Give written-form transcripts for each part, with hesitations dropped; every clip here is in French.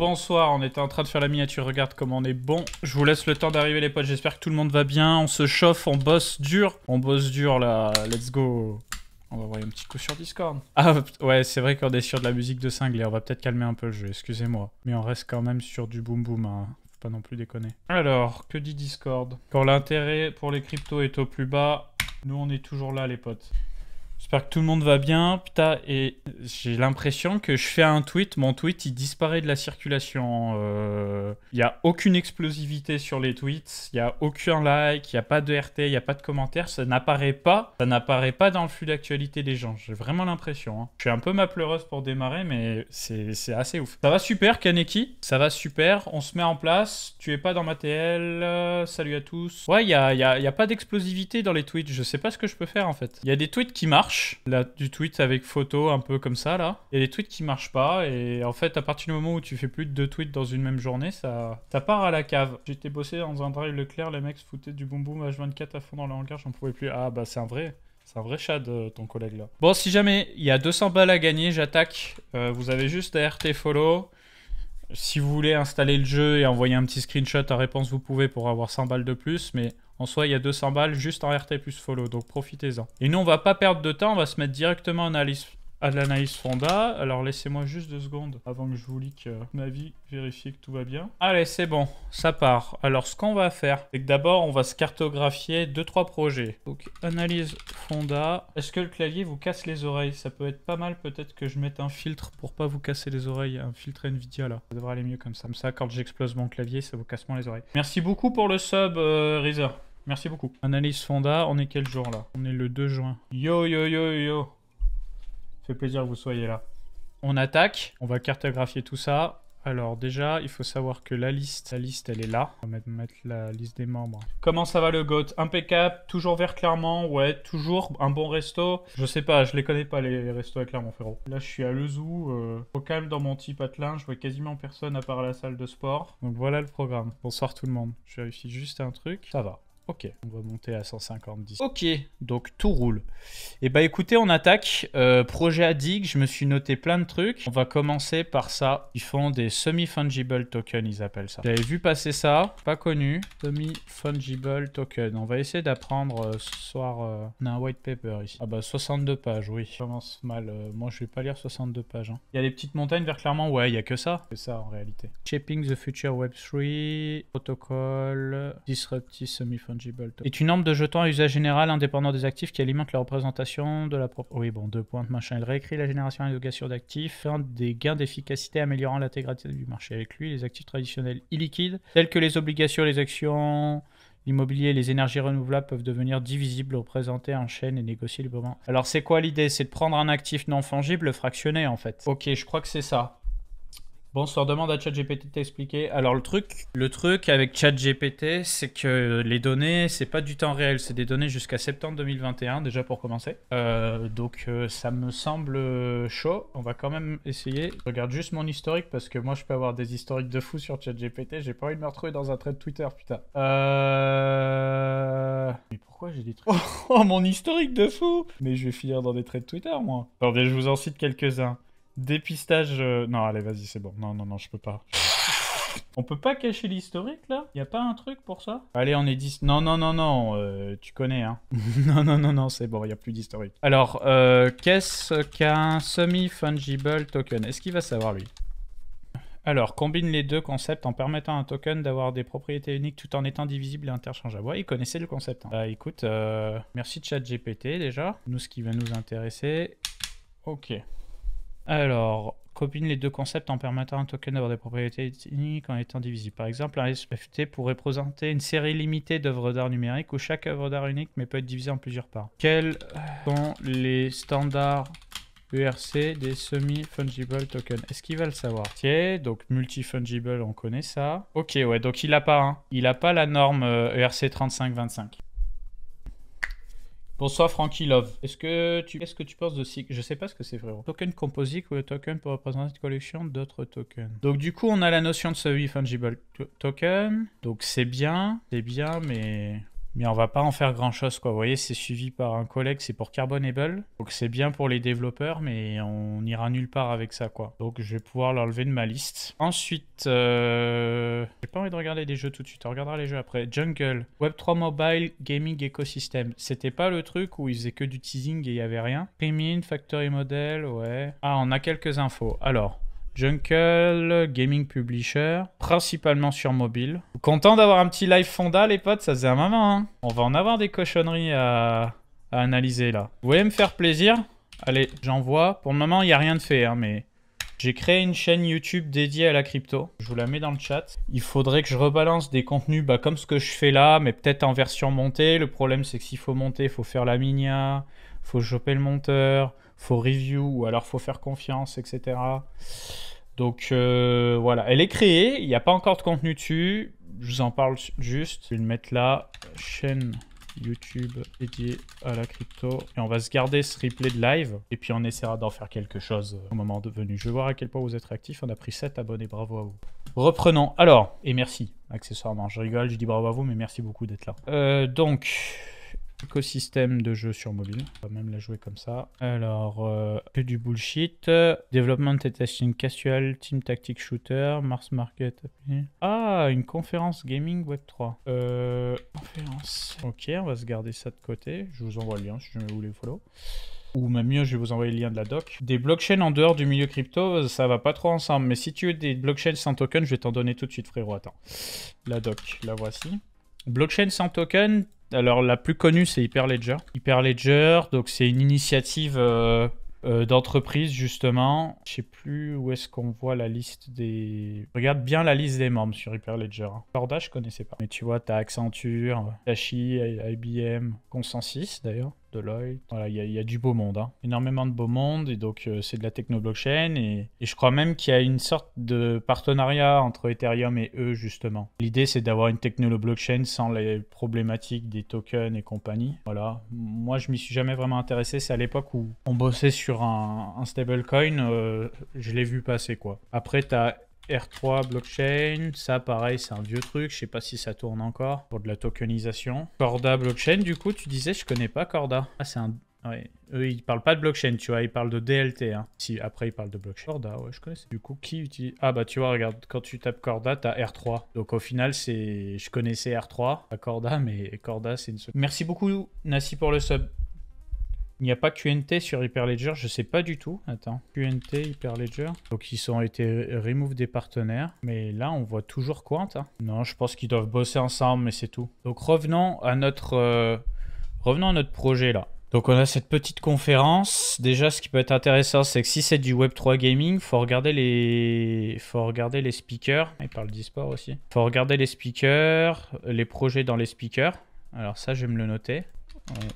Bonsoir, on était en train de faire la miniature, regarde comment on est bon. Je vous laisse le temps d'arriver les potes, j'espère que tout le monde va bien. On se chauffe, on bosse dur. On bosse dur là, let's go. On va envoyer un petit coup sur Discord. Ah ouais, c'est vrai qu'on est sur de la musique de cinglé, on va peut-être calmer un peu le jeu, excusez-moi. Mais on reste quand même sur du boom boom, hein. Faut pas non plus déconner. Alors, que dit Discord? Quand l'intérêt pour les cryptos est au plus bas, nous on est toujours là les potes. J'espère que tout le monde va bien. Putain, et j'ai l'impression que je fais un tweet, mon tweet il disparaît de la circulation. Il n'y a aucune explosivité sur les tweets, il n'y a aucun like, il n'y a pas de RT, il n'y a pas de commentaires, ça n'apparaît pas dans le flux d'actualité des gens. J'ai vraiment l'impression. Hein. Je suis un peu ma pleureuse pour démarrer, mais c'est assez ouf. Ça va super, Kaneki, ça va super, on se met en place. Tu es pas dans ma TL, salut à tous. Ouais, il y a pas d'explosivité dans les tweets, je sais pas ce que je peux faire en fait. Il y a des tweets qui marchent. Là, du tweet avec photo un peu comme ça là. Il y a des tweets qui marchent pas et en fait à partir du moment où tu fais plus de 2 tweets dans une même journée, ça part à la cave. J'étais bossé dans un drive Leclerc, les mecs se foutaient du boom boom H24 à fond dans le hangar, j'en pouvais plus. Ah bah c'est un vrai Chad, ton collègue là. Bon, si jamais il y a 200 balles à gagner, j'attaque. Vous avez juste à RT follow. Si vous voulez installer le jeu et envoyer un petit screenshot à réponse, vous pouvez pour avoir 100 balles de plus, mais en soi, il y a 200 balles juste en RT plus follow, donc profitez-en. Et nous, on va pas perdre de temps, on va se mettre directement à l'analyse fonda. Alors, laissez-moi juste 2 secondes avant que je vous leak ma vie, vérifier que tout va bien. Allez, c'est bon, ça part. Alors, ce qu'on va faire, c'est que d'abord, on va se cartographier 2-3 projets. Donc, analyse fonda. Est-ce que le clavier vous casse les oreilles? Ça peut être pas mal, peut-être que je mette un filtre pour pas vous casser les oreilles, un filtre Nvidia là. Ça devrait aller mieux comme ça. Comme ça, quand j'explose mon clavier, ça vous casse moins les oreilles. Merci beaucoup pour le sub, Reza. Merci beaucoup. Analyse fonda, on est quel jour là? On est le 2 juin. Yo yo yo yo. Fait plaisir que vous soyez là. On attaque, on va cartographier tout ça. Alors déjà, il faut savoir que la liste elle est là. On va mettre la liste des membres. Comment ça va le GOAT? Impeccable, toujours vers Clermont, ouais, toujours un bon resto. Je sais pas, je les connais pas les restos à Clermont, frérot. Là, je suis à Lezou, au calme dans mon petit patelin, je vois quasiment personne à part la salle de sport. Donc voilà le programme. Bonsoir tout le monde. Je vérifie juste un truc, ça va. Ok, on va monter à 150. Ok, donc tout roule. Et bah écoutez, on attaque. Projet Addig, je me suis noté plein de trucs. On va commencer par ça. Ils font des semi-fungible tokens, ils appellent ça. J'avais vu passer ça, pas connu. Semi-fungible token. On va essayer d'apprendre ce soir. On a un white paper ici. Ah bah 62 pages, oui. Ça commence mal. Moi je vais pas lire 62 pages. Hein. Il y a des petites montagnes vers Clermont, ouais, il y a que ça. C'est ça en réalité. Shaping the Future Web 3, Protocol, Disruptive Semi-Fungible. Est une norme de jetons à usage général indépendant des actifs qui alimente la représentation de la propre... Oui, bon, 2 points de machin. Il réécrit la génération et l'allocation d'actifs, faisant des gains d'efficacité améliorant l'intégralité du marché. Avec lui, les actifs traditionnels illiquides, tels que les obligations, les actions, l'immobilier et les énergies renouvelables peuvent devenir divisibles, représentés en chaîne et négociés librement. Alors, c'est quoi l'idée? C'est de prendre un actif non fongible, le fractionner, en fait. Ok, je crois que c'est ça. Bonsoir, demande à ChatGPT de t'expliquer. Alors le truc avec ChatGPT, c'est que les données, c'est pas du temps réel, c'est des données jusqu'à septembre 2021 déjà pour commencer. Donc ça me semble chaud. On va quand même essayer. Je regarde juste mon historique parce que moi je peux avoir des historiques de fou sur ChatGPT. J'ai pas envie de me retrouver dans un thread Twitter, putain. Mais pourquoi j'ai des trucs? Oh mon historique de fou! Mais je vais finir dans des threads Twitter moi. Attendez, je vous en cite quelques-uns. Dépistage... Non, allez, vas-y, c'est bon. Non, je peux pas. On peut pas cacher l'historique, là? Y a pas un truc pour ça? Allez, on est 10... Non, tu connais, hein. Non, c'est bon, y a plus d'historique. Alors, qu'est-ce qu'un semi-fungible token? Est-ce qu'il va savoir, lui? Alors, combine les deux concepts en permettant à un token d'avoir des propriétés uniques tout en étant divisible et interchangeable. Ouais, il connaissait le concept. Hein. Bah, écoute, merci ChatGPT, déjà. Nous, ce qui va nous intéresser... Ok. Alors, combine les deux concepts en permettant à un token d'avoir des propriétés uniques en étant divisible. Par exemple, un SFT pourrait présenter une série limitée d'œuvres d'art numériques où chaque œuvre d'art unique mais peut être divisée en plusieurs parts. Quels sont les standards ERC des semi-fungible tokens? Est-ce qu'il va le savoir? Ok, donc multi-fungible, on connaît ça. Ok, ouais, donc il a pas, hein. Il a pas la norme ERC 3525. Bonsoir Frankie Love. Qu'est-ce que tu penses de SIG? Je sais pas ce que c'est frérot. Token composite ou le token pour représenter une collection d'autres tokens. Donc du coup on a la notion de semi-fungible token. Donc c'est bien, mais Mais on va pas en faire grand chose, quoi. Vous voyez, c'est suivi par un collègue, c'est pour Carbonable. Donc c'est bien pour les développeurs, mais on n'ira nulle part avec ça, quoi. Donc je vais pouvoir l'enlever de ma liste. Ensuite, j'ai pas envie de regarder des jeux tout de suite. On regardera les jeux après. Jungle, Web3 Mobile Gaming Ecosystem. C'était pas le truc où ils faisaient que du teasing et il y avait rien. Premium, Factory Model, ouais. Ah, on a quelques infos. Alors... Jungle, Gaming Publisher, principalement sur mobile. Content d'avoir un petit live fonda, les potes, ça faisait un moment, hein. On va en avoir des cochonneries à analyser, là. Vous voulez me faire plaisir? Allez, j'envoie. Pour le moment, il n'y a rien de fait, hein, mais... J'ai créé une chaîne YouTube dédiée à la crypto. Je vous la mets dans le chat. Il faudrait que je rebalance des contenus comme ce que je fais là, mais peut-être en version montée. Le problème, c'est que s'il faut monter, il faut faire la minia, il faut choper le monteur, il faut review, ou alors il faut faire confiance, etc. Donc voilà, elle est créée. Il n'y a pas encore de contenu dessus. Je vous en parle juste. Je vais le mettre là. Chaîne YouTube dédiée à la crypto. Et on va se garder ce replay de live. Et puis on essaiera d'en faire quelque chose au moment venu. Je vais voir à quel point vous êtes réactifs. On a pris 7 abonnés. Bravo à vous. Reprenons. Alors, et merci, accessoirement. Je rigole, je dis bravo à vous, mais merci beaucoup d'être là. Donc, écosystème de jeux sur mobile. On va même la jouer comme ça. Alors, que du bullshit. Development and testing casual, team tactic shooter, Mars Market. Ah, une conférence gaming web3. Conférence. Ok, on va se garder ça de côté. Je vous envoie le lien si jamais vous voulez follow. Ou même mieux, je vais vous envoyer le lien de la doc. Des blockchains en dehors du milieu crypto, ça va pas trop ensemble. Mais si tu veux des blockchains sans token, je vais t'en donner tout de suite, frérot. Attends. La doc, la voici. Blockchain sans token. Alors, la plus connue, c'est Hyperledger. Hyperledger, donc c'est une initiative d'entreprise, justement. Je sais plus où est-ce qu'on voit la liste des... Regarde bien la liste des membres sur Hyperledger. Corda, je connaissais pas. Mais tu vois, t'as Accenture, Tachi, IBM, Consensus, d'ailleurs. Deloitte, voilà, il y a du beau monde, hein. Énormément de beau monde, et donc c'est de la techno-blockchain, et je crois même qu'il y a une sorte de partenariat entre Ethereum et eux, justement. L'idée, c'est d'avoir une techno-blockchain sans les problématiques des tokens et compagnie. Voilà, moi je m'y suis jamais vraiment intéressé, c'est à l'époque où on bossait sur un stablecoin, je l'ai vu passer, quoi. Après, t'as R3 blockchain, ça pareil c'est un vieux truc, je sais pas si ça tourne encore pour de la tokenisation. Corda blockchain, du coup tu disais je connais pas Corda. Ah c'est un... Ouais, eux ils parlent pas de blockchain, tu vois, ils parlent de DLT, hein. Si, après ils parlent de blockchain. Corda, ouais je connais. Du coup qui utilise... Ah bah tu vois, regarde, quand tu tapes Corda, t'as R3. Donc au final c'est... Je connaissais R3, pas Corda, mais Corda c'est une... Merci beaucoup Nassi pour le sub. Il n'y a pas QNT sur Hyperledger, je sais pas du tout. Attends, QNT, Hyperledger. Donc ils ont été remove des partenaires. Mais là, on voit toujours Quant. Hein. Non, je pense qu'ils doivent bosser ensemble, mais c'est tout. Donc revenons à notre projet là. Donc on a cette petite conférence. Déjà, ce qui peut être intéressant, c'est que si c'est du Web3 Gaming, faut regarder les speakers. Ils parlent d'e-sport aussi. Faut regarder les speakers, les projets dans les speakers. Alors ça, je vais me le noter.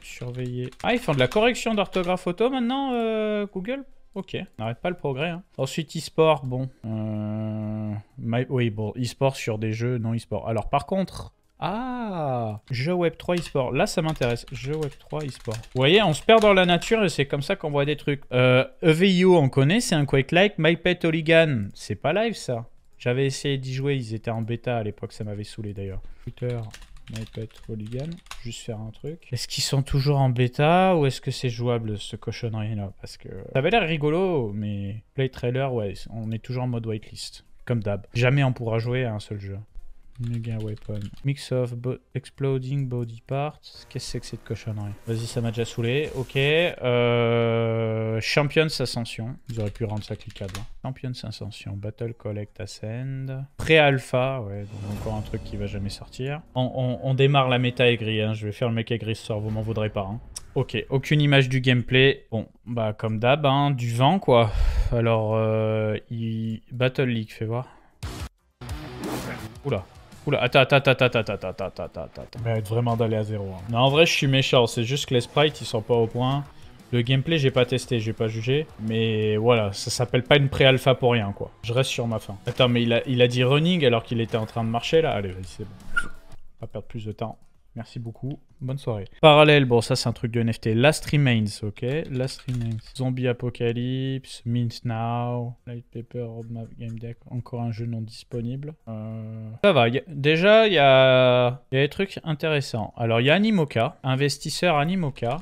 Surveiller. Ah, ils font de la correction d'orthographe auto maintenant, Google? Ok, n'arrête pas le progrès. Hein. Ensuite, e-sport, bon. Oui, bon, e-sport sur des jeux non e-sport. Alors, par contre... Ah, jeu Web3 e-sport. Là, ça m'intéresse. Jeu Web3 e-sport. Vous voyez, on se perd dans la nature et c'est comme ça qu'on voit des trucs. EVIO, on connaît, c'est un Quake-like. MyPet Hooligan, c'est pas live, ça. J'avais essayé d'y jouer, ils étaient en bêta à l'époque, ça m'avait saoulé d'ailleurs. Twitter... MyPet Hooligan, juste faire un truc. Est-ce qu'ils sont toujours en bêta ou est-ce que c'est jouable ce cochonnerie là? Parce que ça avait l'air rigolo, mais play trailer, ouais, on est toujours en mode whitelist, comme d'hab. Jamais on pourra jouer à un seul jeu. Mega Weapon. Mix of Exploding Body Parts. Qu'est-ce que c'est que cette cochonnerie? Vas-y, ça m'a déjà saoulé. Ok. Champions Ascension. Ils auraient pu rendre ça cliquable. Hein. Champions Ascension. Battle Collect Ascend. Pré-alpha. Ouais, donc encore un truc qui va jamais sortir. On démarre la méta aigrie. Hein. Je vais faire le mec aigri ce soir. Vous m'en voudrez pas. Hein. Ok. Aucune image du gameplay. Bon, bah comme d'hab, hein, du vent quoi. Alors, Battle League, fais voir. Oula. Oula, attends. Mérite vraiment d'aller à 0. Hein. Non, en vrai, je suis méchant. C'est juste que les sprites, ils sont pas au point. Le gameplay, j'ai pas testé, j'ai pas jugé. Mais voilà, ça s'appelle pas une pré-alpha pour rien, quoi. Je reste sur ma faim. Attends, mais il a dit running alors qu'il était en train de marcher, là. Allez, vas-y, c'est bon. On va pas perdre plus de temps. Merci beaucoup. Bonne soirée. Parallèle, bon, ça c'est un truc de NFT. Last Remains, ok. Last Remains. Zombie Apocalypse, Mint Now, Light Paper, Roadmap Game Deck. Encore un jeu non disponible. Ça va. Déjà, il y a des trucs intéressants. Alors, il y a Animoca, investisseur Animoca.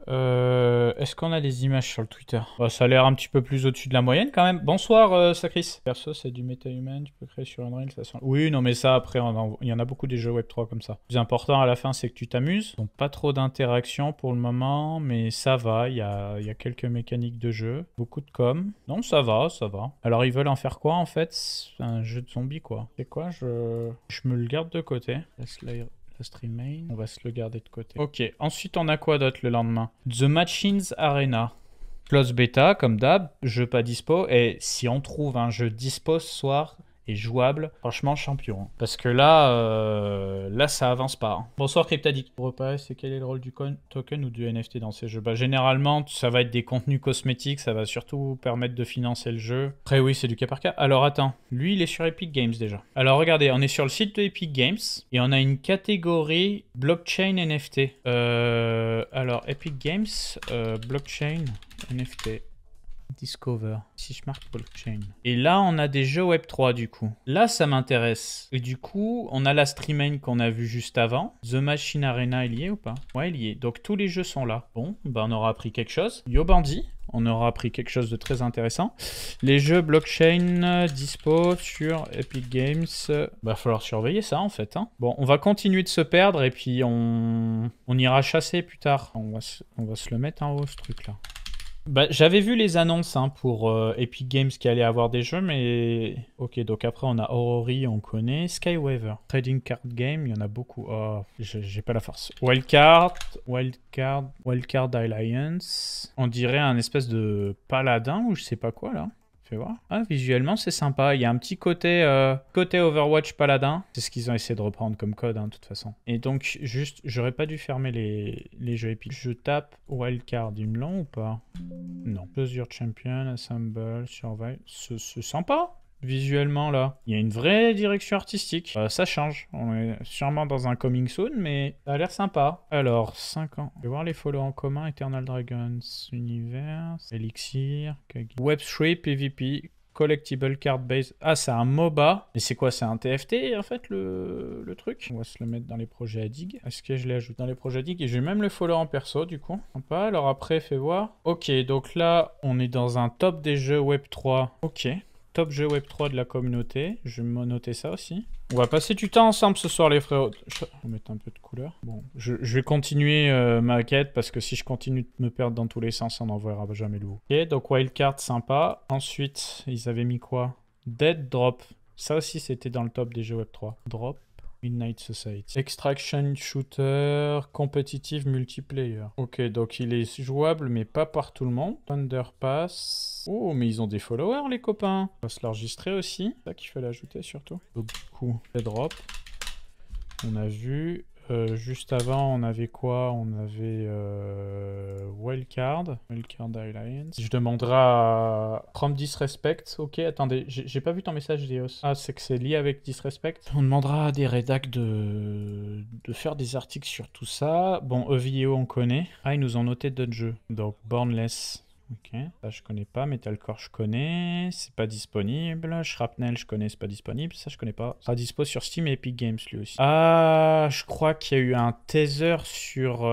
Est-ce qu'on a des images sur le Twitter? Bah, ça a l'air un petit peu plus au-dessus de la moyenne quand même. Bonsoir Sacris. Perso, c'est du méta-humain, tu peux créer sur Unreal. Oui, non mais ça après, il y en a beaucoup des jeux Web3 comme ça. Le plus important à la fin, c'est que tu t'amuses. Donc pas trop d'interaction pour le moment, mais ça va, il y a quelques mécaniques de jeu. Beaucoup de com. Non, ça va, ça va. Alors ils veulent en faire quoi en fait? C'est un jeu de zombies quoi. C'est quoi? Je me le garde de côté. Last Remain, on va se le garder de côté. Ok, ensuite on a quoi d'autre le lendemain? The Machines Arena. Close bêta, comme d'hab, jeu pas dispo. Et si on trouve un jeu dispo ce soir et jouable, franchement champion. Parce que là, là ça avance pas. Hein. Bonsoir Cryptadic. Pour repérer, c'est quel est le rôle du token ou du NFT dans ces jeux? Bah généralement, ça va être des contenus cosmétiques, ça va surtout permettre de financer le jeu. Après oui, c'est du cas par cas. Alors attends, lui il est sur Epic Games déjà. Alors regardez, on est sur le site de Epic Games et on a une catégorie blockchain NFT. Alors Epic Games, blockchain NFT. Discover. Si je marque blockchain. Et là, on a des jeux Web3 du coup. Là, ça m'intéresse. Et du coup, on a la Streaming qu'on a vu juste avant. The Machine Arena, il y est ou pas? Ouais, il y est. Donc tous les jeux sont là. Bon, bah on aura appris quelque chose. Yo Bandit, on aura appris quelque chose de très intéressant. Les jeux blockchain dispo sur Epic Games. Va falloir surveiller ça en fait. Hein. Bon, on va continuer de se perdre et puis on ira chasser plus tard. On va se le mettre en haut ce truc là. Bah, j'avais vu les annonces hein, pour Epic Games qui allait avoir des jeux, mais... Ok, donc après on a Aurori, on connaît. Skywaver. Trading Card Game, il y en a beaucoup. Oh, j'ai pas la force. Wildcard Alliance. On dirait un espèce de paladin ou je sais pas quoi là. Fais voir. Ah, visuellement, c'est sympa. Il y a un petit côté, côté Overwatch Paladin. C'est ce qu'ils ont essayé de reprendre comme code, hein, de toute façon. Et donc, juste, j'aurais pas dû fermer les jeux épiques. Je tape Wildcard. Ils me l'ont ou pas? Non. Choose your champion, assemble, survive. C'est sympa. Visuellement, là. Il y a une vraie direction artistique. Ça change. On est sûrement dans un coming soon, mais ça a l'air sympa. Alors, 5 ans. Je vais voir les follow en commun. Eternal Dragons, Universe, Elixir, Web3, PvP, Collectible Card Base. Ah, c'est un MOBA. Et c'est quoi? C'est un TFT, en fait, le truc? On va se le mettre dans les projets à dig. Est-ce que je l'ai ajouté dans les projets à dig? Et je vais même le follow en perso, du coup. Sympa. Alors après, fais voir. Ok, donc là, on est dans un top des jeux Web3. Ok. Top jeu Web3 de la communauté. Je vais me noter ça aussi. On va passer du temps ensemble ce soir, les frérots. On va mettre un peu de couleur. Bon, je vais continuer ma quête parce que si je continue de me perdre dans tous les sens, on n'en verra jamais le bout. Ok, donc Wildcard, sympa. Ensuite, ils avaient mis quoi? Dead Drop. Ça aussi, c'était dans le top des jeux Web3. Drop. Midnight Society. Extraction Shooter, compétitive multiplayer. Ok, donc il est jouable, mais pas par tout le monde. Thunderpass. Oh, mais ils ont des followers, les copains. On va se l'enregistrer aussi. C'est ça qu'il fallait ajouter, surtout. Donc, du coup, les drops. On a vu... juste avant, on avait quoi? On avait Wildcard Alliance. Je demanderai à From Disrespect. Ok, attendez, j'ai pas vu ton message, Dios. Ah, c'est que c'est lié avec Disrespect. On demandera à des rédacs de faire des articles sur tout ça. Bon, EVO, on connaît. Ah, ils nous ont noté d'autres jeux. Donc, Bornless. Ok, ça je connais pas. Metalcore je connais, c'est pas disponible. Shrapnel je connais, c'est pas disponible. Ça je connais pas. Ça sera dispo sur Steam et Epic Games lui aussi. Ah, je crois qu'il y a eu un teaser sur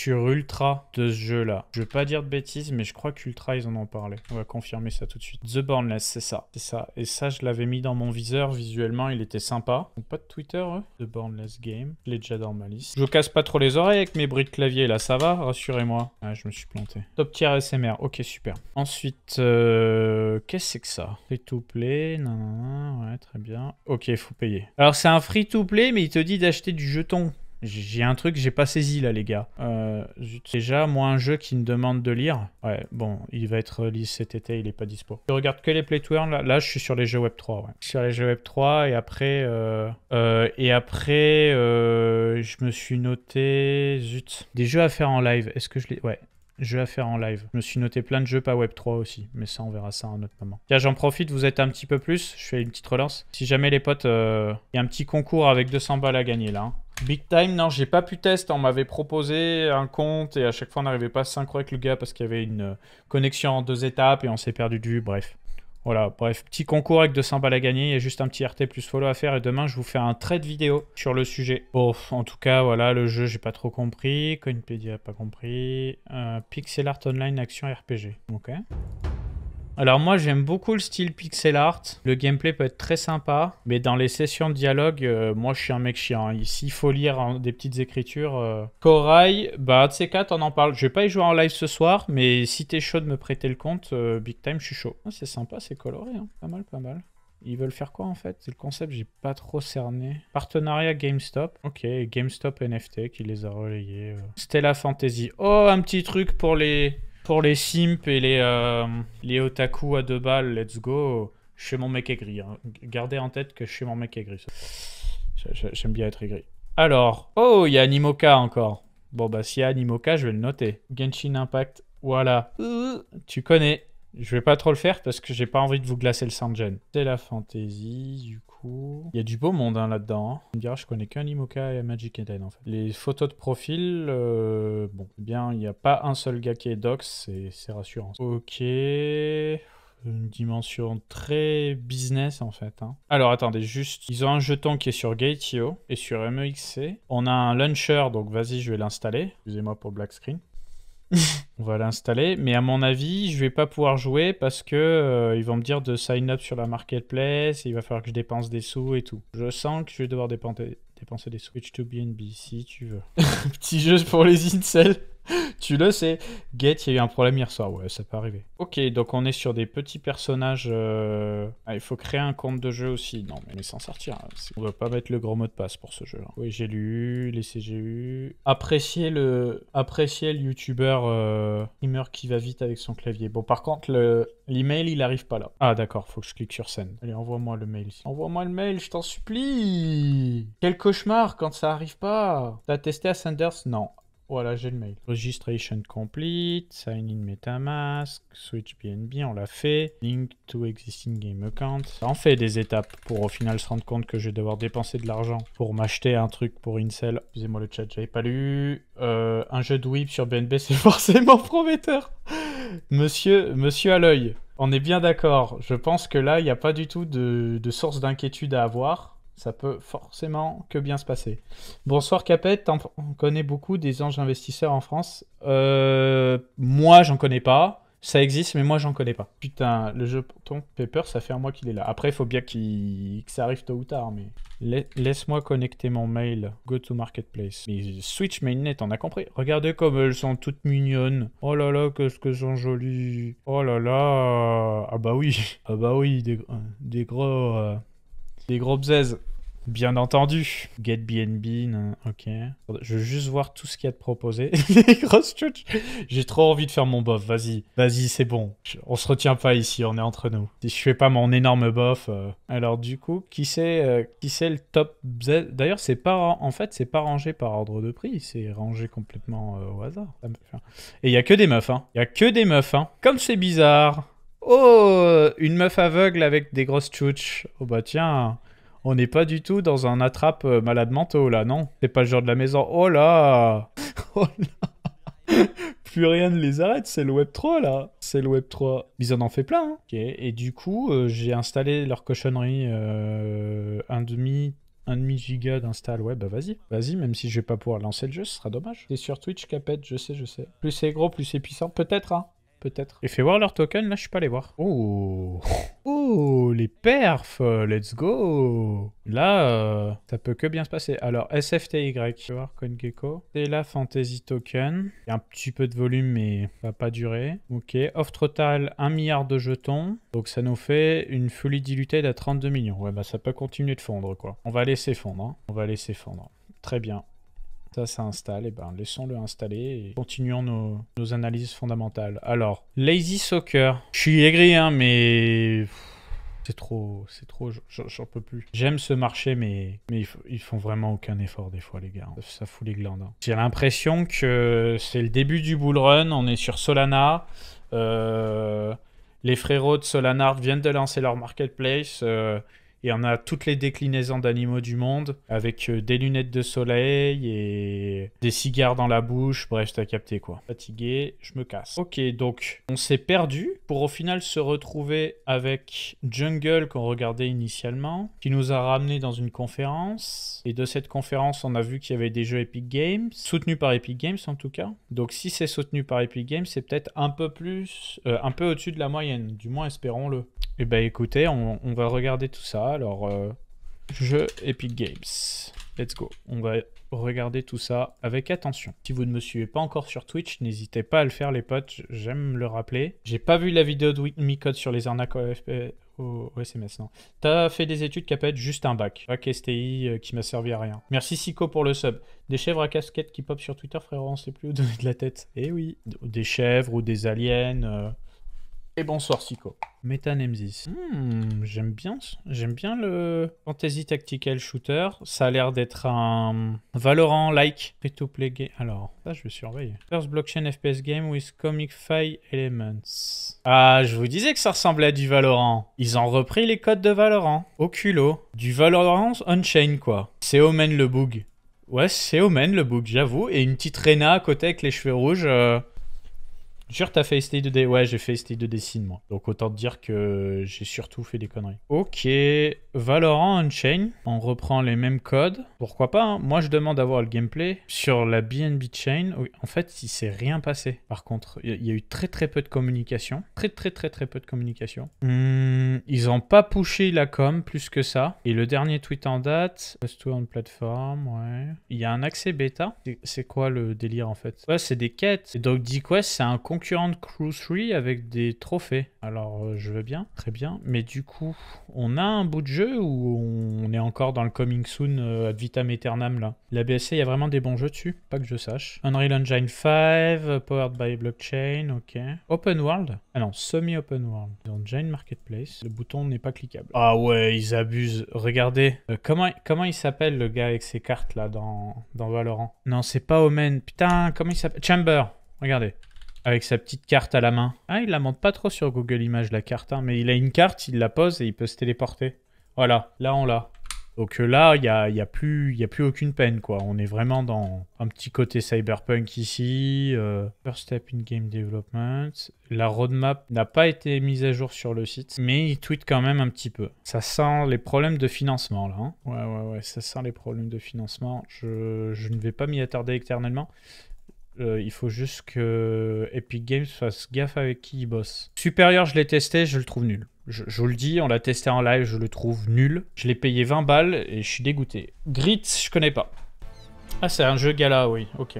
Ultra de ce jeu-là. Je veux pas dire de bêtises, mais je crois qu'Ultra, ils en ont parlé. On va confirmer ça tout de suite. The Bornless, c'est ça. C'est ça. Et ça, je l'avais mis dans mon viseur. Visuellement, il était sympa. Ils ont pas de Twitter, eux? The Bornless Game. Je l'ai déjà dans ma liste. Je casse pas trop les oreilles avec mes bruits de clavier, là. Ça va? Rassurez-moi. Ah, je me suis planté. Top tier SMR. Ok, super. Ensuite, qu'est-ce que c'est que ça? Free-to-play. Non, ouais, très bien. Ok, il faut payer. Alors, c'est un free-to-play, mais il te dit d'acheter du jeton. J'ai un truc que j'ai pas saisi là les gars. Zut. Déjà, moi un jeu qui me demande de lire. Ouais, bon, il va être release cet été, il est pas dispo. Je regarde que les play to earn là. Là, je suis sur les jeux Web3, ouais. Sur les jeux Web3 et après... je me suis noté... Zut. Des jeux à faire en live. Est-ce que je les... Ouais. Jeux à faire en live. Je me suis noté plein de jeux pas Web3 aussi. Mais ça, on verra ça à un autre moment. Tiens, j'en profite, vous êtes un petit peu plus. Je fais une petite relance. Si jamais les potes... Il y a un petit concours avec 200 balles à gagner là. Hein. Big Time, non, j'ai pas pu tester. On m'avait proposé un compte et à chaque fois on n'arrivait pas à synchro avec le gars parce qu'il y avait une connexion en 2 étapes et on s'est perdu de vue. Bref. Voilà, bref, petit concours avec 200 balles à gagner. Il y a juste un petit RT plus follow à faire et demain je vous fais un trade vidéo sur le sujet. Bon, en tout cas, voilà, le jeu, j'ai pas trop compris. Coinpedia, pas compris. Pixel Art Online Action RPG. Ok. Alors moi j'aime beaucoup le style pixel art, le gameplay peut être très sympa, mais dans les sessions de dialogue, moi je suis un mec chiant. Ici il faut lire des petites écritures. Corail, bah de ces quatre on en parle. Je vais pas y jouer en live ce soir, mais si t'es chaud de me prêter le compte, Big Time je suis chaud. Ah, c'est sympa, c'est coloré, hein. Pas mal, pas mal. Ils veulent faire quoi en fait? C'est le concept, j'ai pas trop cerné. Partenariat GameStop. Ok, GameStop NFT qui les a relayés. Stella Fantasy. Oh, un petit truc pour les simps et les otaku à 2 balles, let's go. Je suis mon mec aigri. Hein. Gardez en tête que je suis mon mec aigri. J'aime bien être aigri. Alors, oh, il y a Animoca encore. Bon, bah, s'il y a Animoca, je vais le noter. Genshin Impact, voilà. Tu connais. Je vais pas trop le faire parce que j'ai pas envie de vous glacer le Sangen. C'est la fantasy, du coup. Il y a du beau monde hein, là-dedans. Hein. On me dira, je connais qu'un Imoca et Magic Eden en fait. Les photos de profil, bon, bien, il n'y a pas un seul gars qui est dox, c'est rassurant. Ok. Une dimension très business en fait. Hein. Alors attendez, juste, ils ont un jeton qui est sur Gate.io et sur MEXC. On a un launcher, donc vas-y, je vais l'installer. Excusez-moi pour le black screen. On va l'installer, mais à mon avis, je vais pas pouvoir jouer parce que ils vont me dire de sign up sur la marketplace, et il va falloir que je dépense des sous et tout. Je sens que je vais devoir dépenser des sous. Switch to BNB si tu veux. Petit jeu pour les incels. Tu le sais. Get, il y a eu un problème hier soir. Ouais, ça peut arriver. Ok, donc on est sur des petits personnages. Ah, il faut créer un compte de jeu aussi. Non, mais s'en sortir. Hein. On va pas mettre le gros mot de passe pour ce jeu. Hein. Oui, j'ai lu les CGU. Appréciez le youtubeur streamer qui va vite avec son clavier. Bon, par contre, l'email, il arrive pas là. Ah, d'accord, faut que je clique sur scène. Allez, envoie-moi le mail. Envoie-moi le mail, je t'en supplie. Quel cauchemar quand ça arrive pas. T'as testé à Sanders? Non. Voilà, j'ai le mail. Registration complete, sign in MetaMask, switch BNB, on l'a fait. Link to existing game account. Ça en fait des étapes pour au final se rendre compte que je vais devoir dépenser de l'argent pour m'acheter un truc pour Incel. Excusez-moi le chat, j'avais pas lu. Un jeu de whip sur BNB, c'est forcément prometteur. Monsieur à l'œil, on est bien d'accord. Je pense que là, il n'y a pas du tout de source d'inquiétude à avoir. Ça peut forcément que bien se passer. Bonsoir Capette, on connaît beaucoup des anges investisseurs en France. Moi, j'en connais pas. Ça existe, mais moi, j'en connais pas. Putain, le jeu ton fait peur, ça fait un mois qu'il est là. Après, il faut bien que ça arrive tôt ou tard, mais... Laisse-moi connecter mon mail. Go to Marketplace. Mais Switch Mainnet, on a compris. Regardez comme elles sont toutes mignonnes. Oh là là, qu'est-ce que sont jolies. Oh là là. Ah bah oui. Ah bah oui, des gros... Des gros bzaises, bien entendu. Get BNB, ok. Je veux juste voir tout ce qu'il y a de proposé. Les grosses chouches. J'ai trop envie de faire mon bof, vas-y. Vas-y, c'est bon. On se retient pas ici, on est entre nous. Si je fais pas mon énorme bof... Alors du coup, qui c'est le top bzaises? D'ailleurs, c'est pas... En fait, c'est pas rangé par ordre de prix. C'est rangé complètement au hasard. Et il y a que des meufs, hein. Il y a que des meufs, hein. Comme c'est bizarre. Oh, une meuf aveugle avec des grosses tchouches. Oh bah tiens, on n'est pas du tout dans un attrape malade mentaux là, non? C'est pas le genre de la maison. Oh là. Oh là. Plus rien ne les arrête, c'est le Web 3 là. C'est le Web 3. Ils en ont fait plein. Hein. Ok, et du coup, j'ai installé leur cochonnerie 1,5 giga d'install. Ouais, bah vas-y. Vas-y, même si je vais pas pouvoir lancer le jeu, ce sera dommage. C'est sur Twitch, Capette, je sais. Plus c'est gros, plus c'est puissant. Peut-être, hein. Peut-être. Et fais voir leur token, là je suis pas allé voir. Oh, oh, les perfs, let's go. Là, ça peut que bien se passer. Alors, SFTY, tu vois, CoinGecko. C'est la Fantasy Token. Il y a un petit peu de volume, mais ça va pas durer. Ok, offre totale 1 milliard de jetons. Donc ça nous fait une fully diluted à 32 millions. Ouais, bah ça peut continuer de fondre, quoi. On va laisser fondre, hein. On va laisser fondre. Très bien. Ça installe, et ben laissons-le installer et continuons nos analyses fondamentales. Alors, Lazy Soccer. Je suis aigri, hein, mais c'est trop, j'en peux plus. J'aime ce marché, mais ils font vraiment aucun effort des fois, les gars. Ça fout les glandes. Hein. J'ai l'impression que c'est le début du bull run. On est sur Solana. Les frérots de Solana viennent de lancer leur marketplace. Et on a toutes les déclinaisons d'animaux du monde, avec des lunettes de soleil et des cigares dans la bouche. Bref, t'as capté quoi. Fatigué, je me casse. Ok, donc on s'est perdu pour au final se retrouver avec Jungle qu'on regardait initialement, qui nous a ramené dans une conférence. Et de cette conférence, on a vu qu'il y avait des jeux Epic Games, soutenus par Epic Games en tout cas. Donc si c'est soutenu par Epic Games, c'est peut-être un peu plus, un peu au-dessus de la moyenne. Du moins, espérons-le. Et bah écoutez, on va regarder tout ça. Alors, jeu Epic Games. Let's go. On va regarder tout ça avec attention. Si vous ne me suivez pas encore sur Twitch, n'hésitez pas à le faire les potes, j'aime le rappeler. J'ai pas vu la vidéo de Micode sur les arnaques au SMS, non. T'as fait des études qui être juste un bac. Bac STI qui m'a servi à rien. Merci Sico pour le sub. Des chèvres à casquette qui pop sur Twitter, frérot, on sait plus où donner de la tête. Eh oui. Des chèvres ou des aliens. Et bonsoir Sico. Meta Nemesis. J'aime bien le Fantasy Tactical Shooter. Ça a l'air d'être un Valorant-like. Free-to-play game. Alors, ça je le surveille. First Blockchain FPS Game with Comic-Fi Elements. Ah, je vous disais que ça ressemblait à du Valorant. Ils ont repris les codes de Valorant. Au culot. Du Valorant on-chain, quoi. C'est Omen le bug. Ouais, c'est Omen le bug, j'avoue. Et une petite Reyna à côté avec les cheveux rouges. Jure, t'as fait STI 2D. Ouais, j'ai fait STI 2D Sin, moi. Donc autant te dire que j'ai surtout fait des conneries. Ok, Valorant Unchained. On reprend les mêmes codes. Pourquoi pas, hein. Moi, je demande d'avoir le gameplay. Sur la BNB Chain, oui, en fait, il s'est rien passé. Par contre, il y a eu très peu de communication. Très peu de communication. Ils ont pas pushé la com plus que ça. Et le dernier tweet en date, post on plateforme, ouais. Il y a un accès bêta. C'est quoi le délire, en fait? Ouais, c'est des quêtes. Et donc, DeepQuest, c'est un concurrent de Crew3 avec des trophées. Alors, je veux bien, très bien. Mais du coup, on a un bout de jeu ou on est encore dans le coming soon ad vitam aeternam là? La BSC, il y a vraiment des bons jeux dessus? Pas que je sache. Unreal Engine 5, powered by blockchain, ok. Open world? Ah non, semi-open world. Engine Marketplace. Le bouton n'est pas cliquable. Ah ouais, ils abusent. Regardez. Comment il s'appelle le gars avec ses cartes là dans Valorant? Non, c'est pas Omen. Putain, comment il s'appelle? Chamber. Regardez. Avec sa petite carte à la main. Ah, il la montre pas trop sur Google Images, la carte. Hein, mais il a une carte, il la pose et il peut se téléporter. Voilà, là on l'a. Donc là, il n'y a plus aucune peine, quoi. On est vraiment dans un petit côté cyberpunk ici. First step in game development. La roadmap n'a pas été mise à jour sur le site, mais il tweet quand même un petit peu. Ça sent les problèmes de financement, là. Hein. Ouais, ça sent les problèmes de financement. Je ne vais pas m'y attarder éternellement. Il faut juste que Epic Games fasse gaffe avec qui il bosse. Superior, je l'ai testé, je le trouve nul. Je vous le dis, on l'a testé en live, je le trouve nul. Je l'ai payé 20 balles et je suis dégoûté. Grit, je connais pas. Ah, c'est un jeu gala, oui, ok.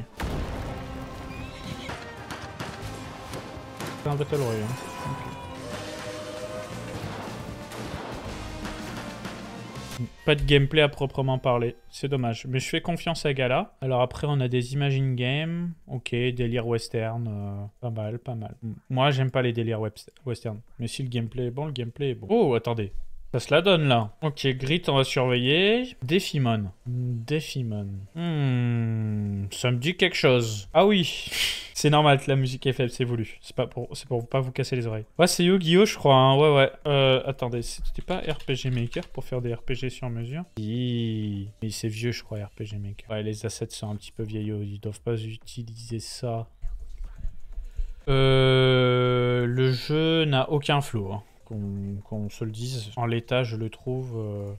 C'est un Battle Royale. Okay. Pas de gameplay à proprement parler, c'est dommage. Mais je fais confiance à Gala. Alors après, on a des imagine games. Ok, délire western. Pas mal. Moi, j'aime pas les délires western. Mais si le gameplay est bon, le gameplay est bon. Oh, attendez. Ça se la donne, là. Ok, Grit, on va surveiller. Defimon. Ça me dit quelque chose. Ah oui. C'est normal que la musique est faible, c'est voulu. C'est pour pas vous casser les oreilles. Ouais, c'est Yu-Gi-Oh, je crois. Hein. Ouais. Attendez, c'était pas RPG Maker pour faire des RPG sur mesure? Si. Mais c'est vieux, je crois, RPG Maker. Ouais, les assets sont un petit peu vieillots. Ils doivent pas utiliser ça. Le jeu n'a aucun flow. Hein. Qu'on se le dise. En l'état, je le trouve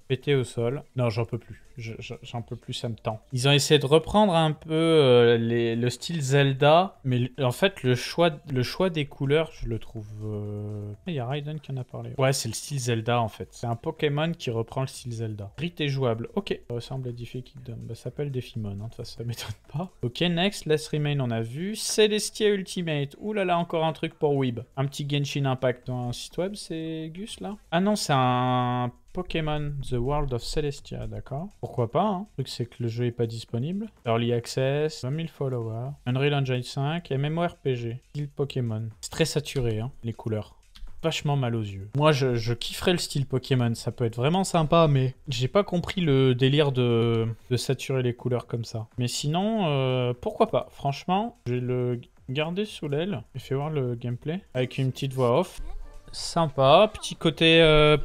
pété au sol. Non, j'en peux plus. J'en peux plus, ça me tend. Ils ont essayé de reprendre un peu le style Zelda, mais en fait, le choix des couleurs, je le trouve... Il y a Raiden qui en a parlé. Ouais, c'est le style Zelda, en fait. C'est un Pokémon qui reprend le style Zelda. Grit est jouable. Ok. Ça ressemble à Diffie Kingdom. Ça s'appelle Defimon, hein. De toute façon, ça m'étonne pas. Ok, next. Let's Remain, on a vu. Celestia Ultimate. Ouh là là, encore un truc pour Weeb. Un petit Genshin Impact dans un site web, c'est Gus, là? Ah non, c'est un... Pokémon The World of Celestia, d'accord. Pourquoi pas, hein. Le truc, c'est que le jeu est pas disponible. Early Access, 20 000 followers, Unreal Engine 5, MMORPG, style Pokémon. C'est très saturé, hein, les couleurs. Vachement mal aux yeux. Moi, je kifferais le style Pokémon, ça peut être vraiment sympa, mais j'ai pas compris le délire de saturer les couleurs comme ça. Mais sinon, pourquoi pas. Franchement, je vais le garder sous l'aile et faire voir le gameplay avec une petite voix off. Sympa, petit côté...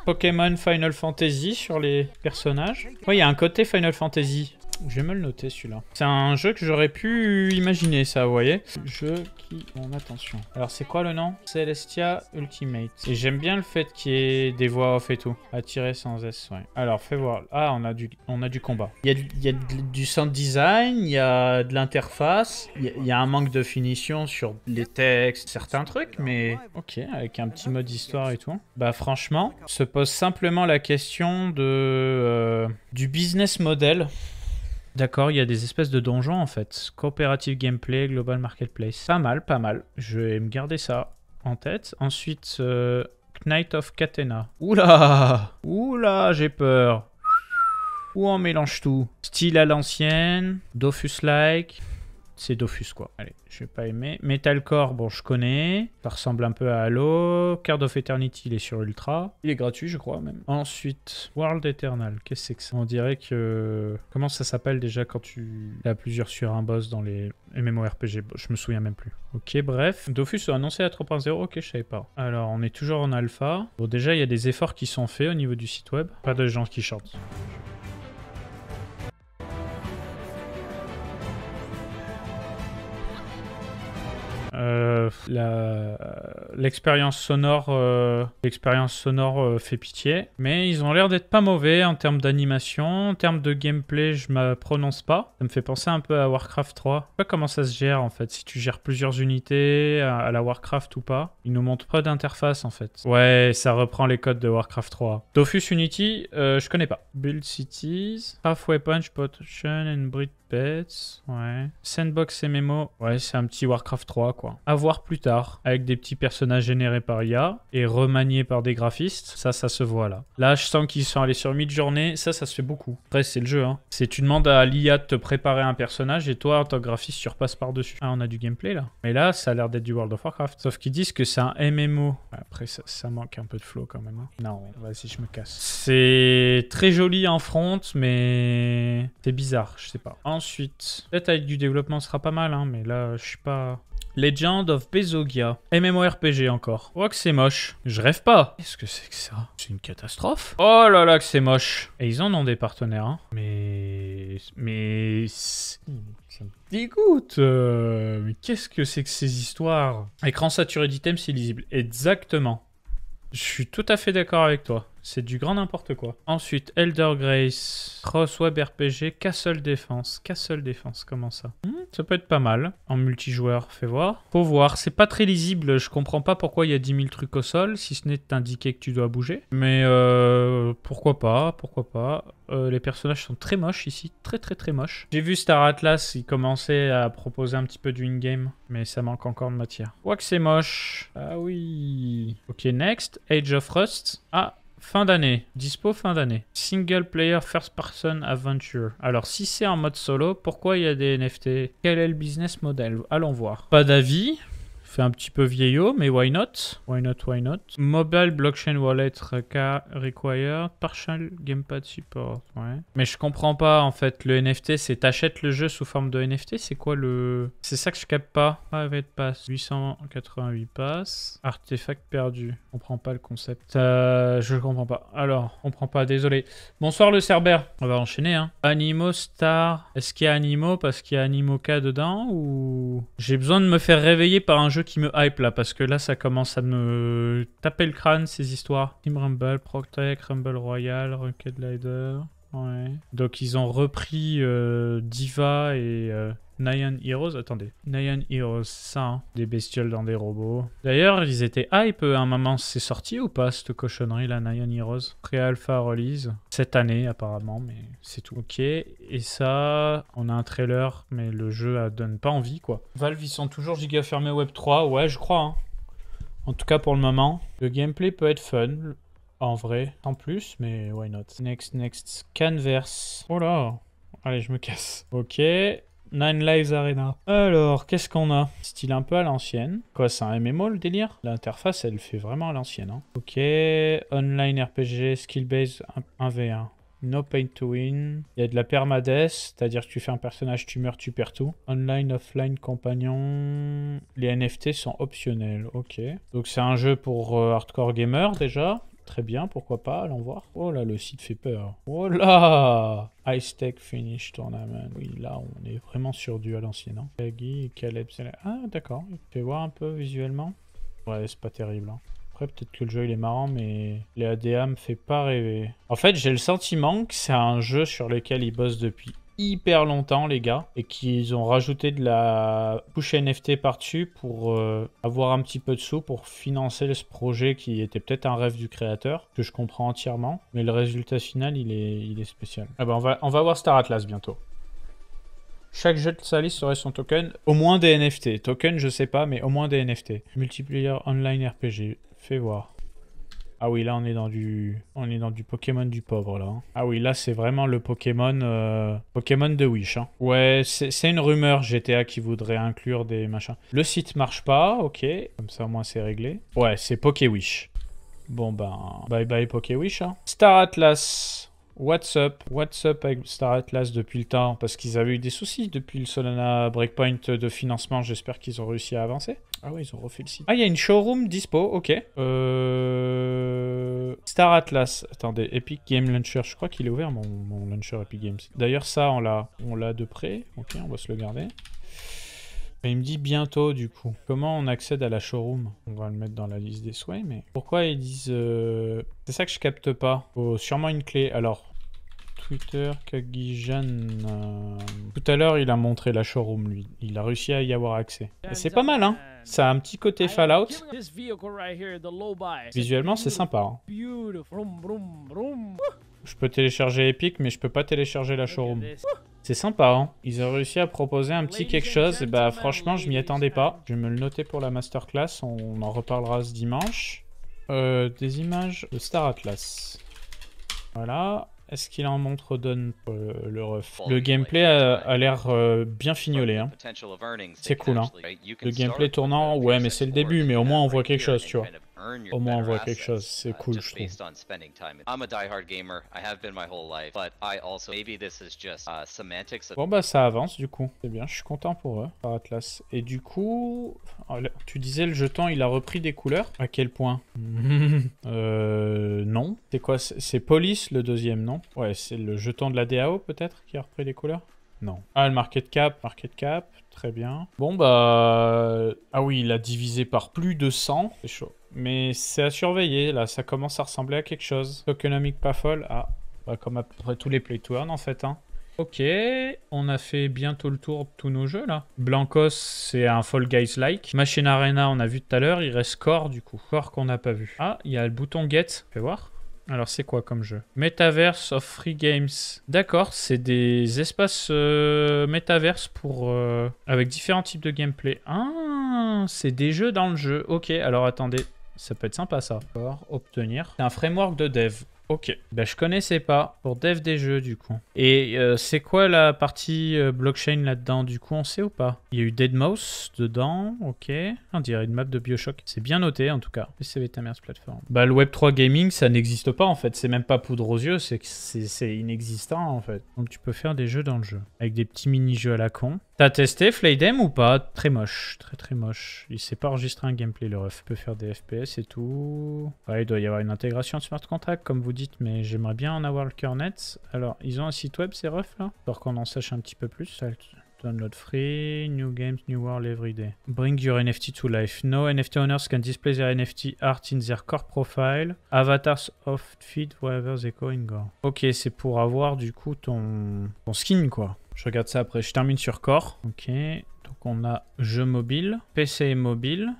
Pokémon Final Fantasy sur les personnages. Ouais, il y a un côté Final Fantasy. Je vais me le noter celui-là. C'est un jeu que j'aurais pu imaginer ça, vous voyez. Jeu qui... Bon, attention. Alors c'est quoi le nom? Celestia Ultimate. Et j'aime bien le fait qu'il y ait des voix off et tout. Attirer sans S, ouais. Alors fais voir. Ah, on a du combat. Il y a du sound design, il y a de l'interface, il y a un manque de finition sur les textes, certains trucs, mais ok, avec un petit mode histoire et tout. Bah franchement, se pose simplement la question de du business model. D'accord, il y a des espèces de donjons en fait. Cooperative gameplay, global marketplace. Pas mal, pas mal. Je vais me garder ça en tête. Ensuite, Knight of Catena. Oula! Oula, j'ai peur. Où on mélange tout? Style à l'ancienne, Dofus-like. C'est Dofus quoi. Allez, je vais pas aimer. Metalcore, bon je connais. Ça ressemble un peu à Halo. Card of Eternity, il est sur Ultra. Il est gratuit je crois même. Ensuite, World Eternal. Qu'est-ce que c'est que ça? On dirait que... Comment ça s'appelle déjà quand tu as plusieurs sur un boss dans les MMORPG? Bon, je me souviens même plus. Ok, bref. Dofus a annoncé à 3.0. Ok, je savais pas. Alors, on est toujours en alpha. Bon, déjà, il y a des efforts qui sont faits au niveau du site web. Pas de gens qui chantent. L'expérience sonore, fait pitié, mais ils ont l'air d'être pas mauvais en termes d'animation, en termes de gameplay, je me prononce pas. Ça me fait penser un peu à Warcraft 3. Je sais pas comment ça se gère en fait, si tu gères plusieurs unités à la Warcraft ou pas. Ils nous montrent pas d'interface en fait. Ouais, ça reprend les codes de Warcraft 3. Dofus Unity, je connais pas. Build Cities, Half Weapon, Protection and Breed Pets, ouais. Sandbox MMO, ouais, c'est un petit Warcraft 3, quoi. À voir plus tard, avec des petits personnages générés par IA et remaniés par des graphistes. Ça se voit là. Là, je sens qu'ils sont allés sur mid-journée. Ça se fait beaucoup. Après, c'est le jeu, hein. C'est tu demandes à l'IA de te préparer un personnage et toi, en tant que graphiste, tu repasses par-dessus. Ah, on a du gameplay là. Mais là, ça a l'air d'être du World of Warcraft. Sauf qu'ils disent que c'est un MMO. Après, ça manque un peu de flow quand même. Hein. Non, vas-y, je me casse. C'est très joli en front, mais c'est bizarre, je sais pas. Ensuite, peut-être avec du développement, ce sera pas mal, hein, mais là, je suis pas... Legend of Bezogia. MMORPG encore. Oh, que c'est moche. Je rêve pas. Qu'est-ce que c'est que ça? C'est une catastrophe. Oh là là, que c'est moche. Et ils en ont des partenaires, hein. Mais... Ça me dégoûte. Mais qu'est-ce que c'est que ces histoires? Écran saturé d'items, c'est lisible. Exactement. Je suis tout à fait d'accord avec toi. C'est du grand n'importe quoi. Ensuite, Elder Grace, Cross Web RPG, Castle Defense. Castle Defense, comment ça? Ça peut être pas mal. En multijoueur, fais voir. Faut voir, c'est pas très lisible. Je comprends pas pourquoi il y a 10 000 trucs au sol, si ce n'est de t'indiquer que tu dois bouger. Mais pourquoi pas, pourquoi pas. Les personnages sont très moches ici, très moches. J'ai vu Star Atlas, il commençait à proposer un petit peu du in-game, mais ça manque encore de matière. Quoi que c'est moche. Ah oui. Ok, next. Age of Rust. Ah, fin d'année. Dispo fin d'année. Single player first person adventure. Alors, si c'est en mode solo, pourquoi il y a des NFT? Quel est le business model? Allons voir. Pas d'avis. Fait un petit peu vieillot, mais why not? Why not, why not? Mobile blockchain wallet required. Partial gamepad support. Ouais. Mais je comprends pas, en fait. Le NFT, c'est t'achètes le jeu sous forme de NFT? C'est quoi le... C'est ça que je capte pas. Private pass. 888 passes. Artefact perdu. Je comprends pas le concept. Je comprends pas. Alors, on comprend pas, désolé. Bonsoir le Cerbère. On va enchaîner, hein. Animo Star. Est-ce qu'il y a Animo parce qu'il y a Animoca dedans ou... J'ai besoin de me faire réveiller par un jeu qui me hype là, parce que là ça commence à me taper le crâne ces histoires. Team Rumble, Proctec, Rumble Royale, Rocket Glider. Ouais. Donc ils ont repris Diva et Nyan Heroes. Attendez, Nyan Heroes, ça, hein. Des bestioles dans des robots. D'ailleurs, ils étaient hype à un moment. C'est sorti ou pas cette cochonnerie là, Nyan Heroes? Pré-alpha release cette année apparemment, mais c'est tout. Ok, et ça, on a un trailer, mais le jeu donne pas envie quoi. Valve, ils sont toujours giga fermés Web 3, ouais, je crois. Hein. En tout cas pour le moment. Le gameplay peut être fun. En vrai, en plus, mais why not? Next. Canverse. Oh là. Allez, je me casse. Ok. Nine Lives Arena. Alors, qu'est-ce qu'on a? Style un peu à l'ancienne. Quoi, c'est un MMO le délire? L'interface, elle fait vraiment à l'ancienne. Hein. Ok. Online RPG, skill-based 1v1. No pain to win. Il y a de la permadeath, c'est-à-dire que tu fais un personnage, tu meurs, tu perds tout. Online, offline, compagnon. Les NFT sont optionnels, ok. Donc c'est un jeu pour hardcore gamer déjà. Très bien, pourquoi pas, allons voir. Oh là, le site fait peur. Oh là, Ice Tech Finish Tournament. Oui, là, on est vraiment sur du à l'ancienne. Hein. Kagi et Caleb. Ah, d'accord. Fais voir un peu visuellement. Ouais, c'est pas terrible. Hein. Après, peut-être que le jeu, il est marrant, mais les ADA me fait pas rêver. En fait, j'ai le sentiment que c'est un jeu sur lequel ils bossent depuis hyper longtemps, les gars, et qu'ils ont rajouté de la couche NFT par-dessus pour avoir un petit peu de sous pour financer ce projet qui était peut-être un rêve du créateur, que je comprends entièrement, mais le résultat final, il est spécial. Ah bah on va voir Star Atlas bientôt. Chaque jeu de sa liste aurait son token, au moins des NFT. Token, je sais pas, mais au moins des NFT. Multiplayer online RPG, fais voir. Ah oui, là on est dans du Pokémon du pauvre là. Ah oui, là c'est vraiment le Pokémon Pokémon de Wish. Hein. Ouais, c'est une rumeur GTA qui voudrait inclure des machins. Le site marche pas, ok. Comme ça au moins c'est réglé. Ouais, c'est PokéWish. Bon ben, bye bye PokéWish. Hein. Star Atlas. What's up avec Star Atlas depuis le temps? Parce qu'ils avaient eu des soucis depuis le Solana Breakpoint de financement. J'espère qu'ils ont réussi à avancer. Ah ouais, ils ont refait le site. Ah, il y a une showroom dispo, ok. Star Atlas. Attendez, Epic Game Launcher. Je crois qu'il est ouvert, mon launcher Epic Games. D'ailleurs, ça, on l'a de près. Ok, on va se le garder. Et il me dit bientôt, du coup. Comment on accède à la showroom? On va le mettre dans la liste des souhaits, mais... Pourquoi ils disent... C'est ça que je capte pas. Faut sûrement une clé. Alors... Twitter, Kagijan... Tout à l'heure, il a montré la showroom, lui. Il a réussi à y avoir accès. Et c'est pas mal, hein. Ça a un petit côté Fallout. Visuellement, c'est sympa. Hein. Je peux télécharger Epic, mais je peux pas télécharger la showroom. C'est sympa, hein. Ils ont réussi à proposer un petit quelque chose. Et bah, franchement, je m'y attendais pas. Je vais me le noter pour la masterclass. On en reparlera ce dimanche. Des images de Star Atlas. Voilà. Est-ce qu'il en montre donne le ref? Le gameplay a l'air bien fignolé. Hein. C'est cool. Hein. Le gameplay tournant, ouais, mais c'est le début. Mais au moins, on voit quelque chose, tu vois. Au moins, on voit quelque chose. C'est cool, je trouve. Bon, bah, ça avance, du coup. C'est bien, je suis content pour eux, par Atlas. Et du coup... tu disais, le jeton, il a repris des couleurs? À quel point? Non. C'est quoi? C'est Police, le deuxième, non? Ouais, c'est le jeton de la DAO, peut-être, qui a repris des couleurs? Non. Ah, le market cap, très bien. Bon, bah... Ah oui, il a divisé par plus de 100. C'est chaud. Mais c'est à surveiller, là, ça commence à ressembler à quelque chose. Tokenomic pas folle. Ah, bah, comme à peu près tous les play to earn, en fait, hein. Ok, on a fait bientôt le tour de tous nos jeux, là. Blancos, c'est un Fall Guys-like. Machine Arena, on a vu tout à l'heure. Il reste Core, du coup. Core qu'on n'a pas vu. Ah, il y a le bouton Get. Fais voir. Alors, c'est quoi comme jeu? Metaverse of Free Games. D'accord, c'est des espaces Metaverse pour, avec différents types de gameplay. Ah, c'est des jeux dans le jeu. Ok, alors attendez, ça peut être sympa ça. Obtenir. C'est un framework de dev. Ok, bah, je connaissais pas. Pour dev des jeux, du coup. Et c'est quoi la partie blockchain là-dedans, du coup, on sait ou pas? Il y a eu Deadmau5 dedans, ok. On dirait une map de Bioshock. C'est bien noté, en tout cas. PCV ta mère, plateforme. Bah, le Web3 Gaming, ça n'existe pas, en fait. C'est même pas poudre aux yeux, c'est inexistant, en fait. Donc, tu peux faire des jeux dans le jeu. Avec des petits mini-jeux à la con. T'as testé Flaydem ou pas? Très moche, très moche. Il sait pas enregistrer un gameplay, le ref. Il peut faire des FPS et tout. Ouais, il doit y avoir une intégration de smart contract, comme vous dites, mais j'aimerais bien en avoir le cœur net. Alors, ils ont un site web, ces refs, là? Pour qu'on en sache un petit peu plus. Download free, new games, new world every day. Bring your NFT to life. No NFT owners can display their NFT art in their core profile. Avatars of feed wherever they go and go. Ok, c'est pour avoir, du coup, ton skin, quoi. Je regarde ça après. Je termine sur Core. Ok. Donc on a jeu mobile, PC mobile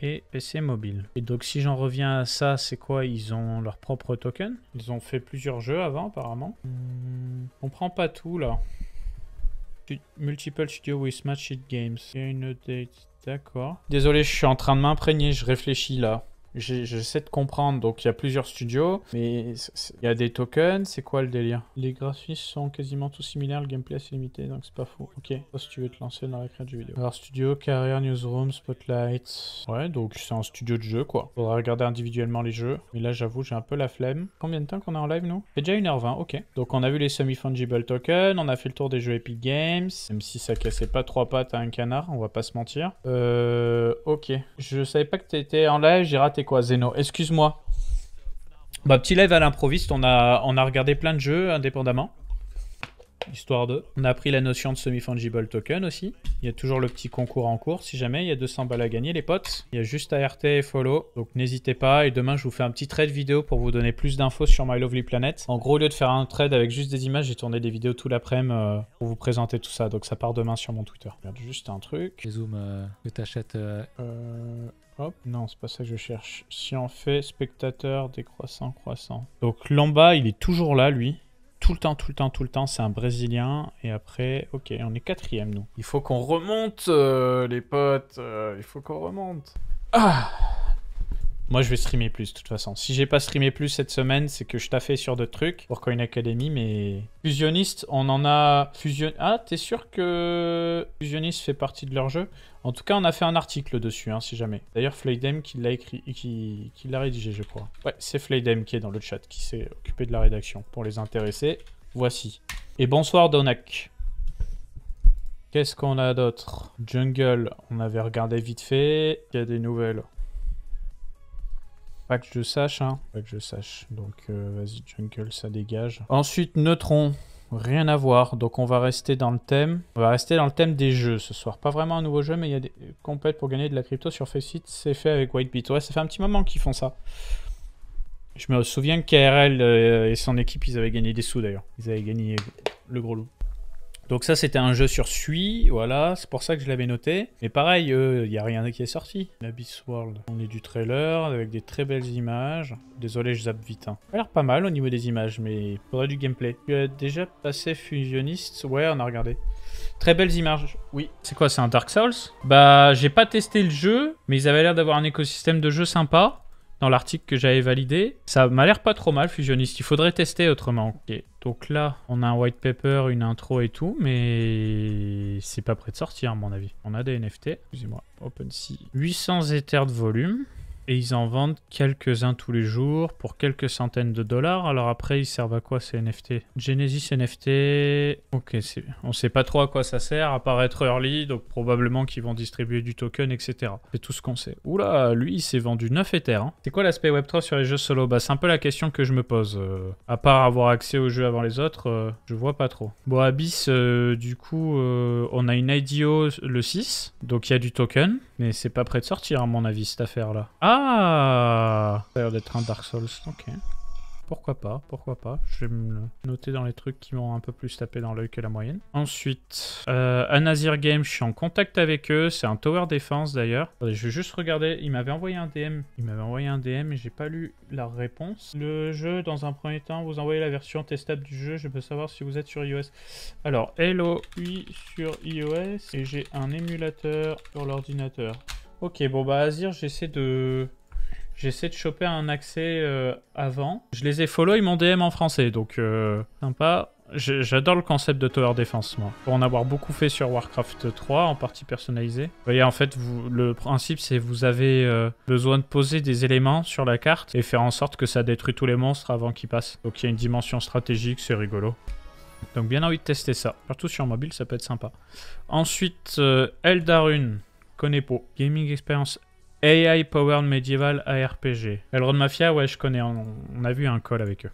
et PC mobile. Et donc si j'en reviens à ça, c'est quoi? Ils ont leur propre token. Ils ont fait plusieurs jeux avant apparemment. On prend pas tout là. Multiple studio with Smash It Games. Il y a une update. D'accord. Désolé, je suis en train de m'imprégner. Je réfléchis là. J'essaie de comprendre, donc il y a plusieurs studios, mais il y a des tokens, c'est quoi le délire? Les graphismes sont quasiment tous similaires, le gameplay est limité, donc c'est pas fou. Ok, si tu veux te lancer dans la création de jeux vidéo. Alors studio, carrière, newsroom, spotlight... Ouais, donc c'est un studio de jeu quoi. Faudra regarder individuellement les jeux, mais là j'avoue j'ai un peu la flemme. Combien de temps qu'on est en live nous? C'est déjà 1h20, ok. Donc on a vu les semi-fungible tokens, on a fait le tour des jeux Epic Games, même si ça cassait pas trois pattes à un canard, on va pas se mentir. Ok, je savais pas que t'étais en live, j'ai raté quoi, Zeno? Excuse-moi. Bah, petit live à l'improviste, on a regardé plein de jeux indépendamment. Histoire de. On a appris la notion de semi-fungible token aussi. Il y a toujours le petit concours en cours si jamais. Il y a 200 balles à gagner les potes. Il y a juste ART et follow. Donc n'hésitez pas. Et demain je vous fais un petit trade vidéo pour vous donner plus d'infos sur My Lovely Planet. En gros au lieu de faire un trade avec juste des images, j'ai tourné des vidéos tout l'après-midi pour vous présenter tout ça. Donc ça part demain sur mon Twitter. Regarde juste un truc. Les zooms que t'achètes. Hop, non, c'est pas ça que je cherche. Si on fait spectateur décroissant, croissant. Donc Lamba, il est toujours là, lui. Tout le temps, tout le temps, tout le temps, c'est un Brésilien. Et après, ok, on est 4e, nous. Il faut qu'on remonte, les potes. Il faut qu'on remonte. Ah! Moi, je vais streamer plus, de toute façon. Si j'ai pas streamé plus cette semaine, c'est que je taffais sur d'autres trucs. Pour Coin Academy, mais... Fusionniste, on en a... Ah, t'es sûr que Fusionniste fait partie de leur jeu? En tout cas, on a fait un article dessus, hein, si jamais. D'ailleurs, Flaydem qui l'a écrit, qui l'a rédigé, je crois. Ouais, c'est Flaydem qui est dans le chat, qui s'est occupé de la rédaction. Pour les intéressés, voici. Et bonsoir, Donak. Qu'est-ce qu'on a d'autre? Jungle, on avait regardé vite fait. Il y a des nouvelles. Pas que je sache, hein. Pas que je sache. Donc, vas-y, Jungle, ça dégage. Ensuite, Neutron. Rien à voir. Donc, on va rester dans le thème. On va rester dans le thème des jeux ce soir. Pas vraiment un nouveau jeu, mais il y a des compètes pour gagner de la crypto sur Faceit. C'est fait avec Whitebit. Ouais, ça fait un petit moment qu'ils font ça. Je me souviens que KRL et son équipe, ils avaient gagné des sous d'ailleurs. Ils avaient gagné le gros loup. Donc ça, c'était un jeu sur Sui, voilà, c'est pour ça que je l'avais noté. Mais pareil, il n'y a rien qui est sorti. l'Abyss World, on est du trailer avec des très belles images. Désolé, je zappe vite. Hein. Ça a l'air pas mal au niveau des images, mais il faudrait du gameplay. Tu as déjà passé Fusionniste? Ouais, on a regardé. Très belles images, oui. C'est quoi, c'est un Dark Souls? Bah, j'ai pas testé le jeu, mais ils avaient l'air d'avoir un écosystème de jeu sympa. Dans l'article que j'avais validé. Ça m'a l'air pas trop mal, Fusionniste. Il faudrait tester autrement. Ok. Donc là, on a un white paper, une intro et tout, mais c'est pas prêt de sortir à mon avis. On a des NFT. Excusez-moi. OpenSea. 800 Ethers de volume. Et ils en vendent quelques-uns tous les jours pour quelques centaines de dollars. Alors après, ils servent à quoi ces NFT? Genesis NFT... Ok, on sait pas trop à quoi ça sert, à part être early, donc probablement qu'ils vont distribuer du token, etc. C'est tout ce qu'on sait. Oula, lui, il s'est vendu 9 Ethers. Hein. C'est quoi l'aspect Web3 sur les jeux solo? Bah, c'est un peu la question que je me pose. À part avoir accès au jeu avant les autres, je vois pas trop. Bon, Abyss, du coup, on a une IDO le 6, donc il y a du token, mais c'est pas prêt de sortir à mon avis, cette affaire-là. Ah, ça a l'air d'être un Dark Souls, ok. Pourquoi pas, pourquoi pas. Je vais me le noter dans les trucs qui m'ont un peu plus tapé dans l'œil que la moyenne. Ensuite, Anazir Game, je suis en contact avec eux. C'est un tower defense d'ailleurs. Attendez, je vais juste regarder. Ils m'avaient envoyé un DM. Ils m'avaient envoyé un DM et j'ai pas lu la réponse. Le jeu, dans un premier temps, vous envoyez la version testable du jeu. Je peux savoir si vous êtes sur iOS. Alors, hello, oui, sur iOS. Et j'ai un émulateur sur l'ordinateur. Ok, bon bah Azir, j'essaie de choper un accès avant. Je les ai follow, ils m'ont DM en français, donc sympa. J'adore le concept de Tower Defense, moi. Pour en avoir beaucoup fait sur Warcraft 3, en partie personnalisé. Vous voyez, en fait, le principe, c'est que vous avez besoin de poser des éléments sur la carte et faire en sorte que ça détruit tous les monstres avant qu'ils passent. Donc il y a une dimension stratégique, c'est rigolo. Donc bien envie de tester ça. Surtout sur mobile, ça peut être sympa. Ensuite, Eldarune. Konepo. Gaming Experience AI Powered Medieval ARPG. Elrond Mafia, ouais, je connais. On a vu un call avec eux.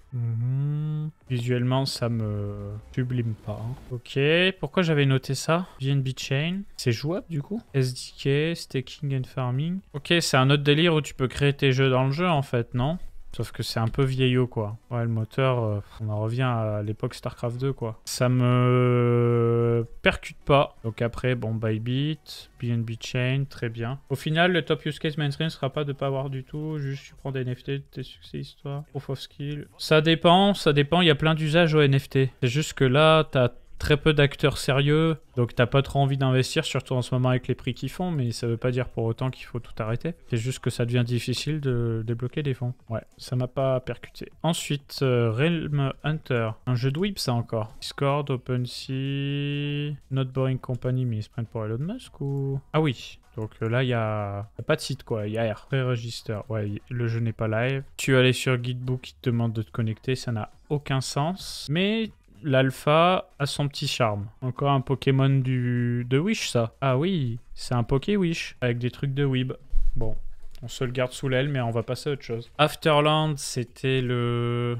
Visuellement, ça me sublime pas. Hein. Ok, pourquoi j'avais noté ça? BNB Chain. C'est jouable du coup? SDK, Staking and Farming. Ok, c'est un autre délire où tu peux créer tes jeux dans le jeu en fait, non? Sauf que c'est un peu vieillot, quoi. Ouais, le moteur, on en revient à l'époque StarCraft 2, quoi. Ça me percute pas. Donc après, bon, Bybit, BNB Chain, très bien. Au final, le top use case mainstream sera pas de pas avoir du tout. Juste, tu prends des NFT, tes succès histoire, proof of skill. Ça dépend. Il y a plein d'usages aux NFT. C'est juste que là, t'as très peu d'acteurs sérieux, donc t'as pas trop envie d'investir, surtout en ce moment avec les prix qu'ils font, mais ça veut pas dire pour autant qu'il faut tout arrêter. C'est juste que ça devient difficile de débloquer des fonds. Ouais, ça m'a pas percuté. Ensuite, Realm Hunter. Un jeu de whip, ça encore. Discord, OpenSea, Not Boring Company, mais ils se prennent pour Elon Musk ou... Ah oui. Donc là, il y a pas de site, quoi. Il y a R. Pré-register. Ouais, le jeu n'est pas live. Tu allais sur Guidebook, qui te demande de te connecter. Ça n'a aucun sens. Mais l'alpha a son petit charme. Encore un Pokémon de Wish, ça. Ah oui, c'est un Poké Wish. Avec des trucs de Weeb. Bon. On se le garde sous l'aile, mais on va passer à autre chose. Afterland, c'était le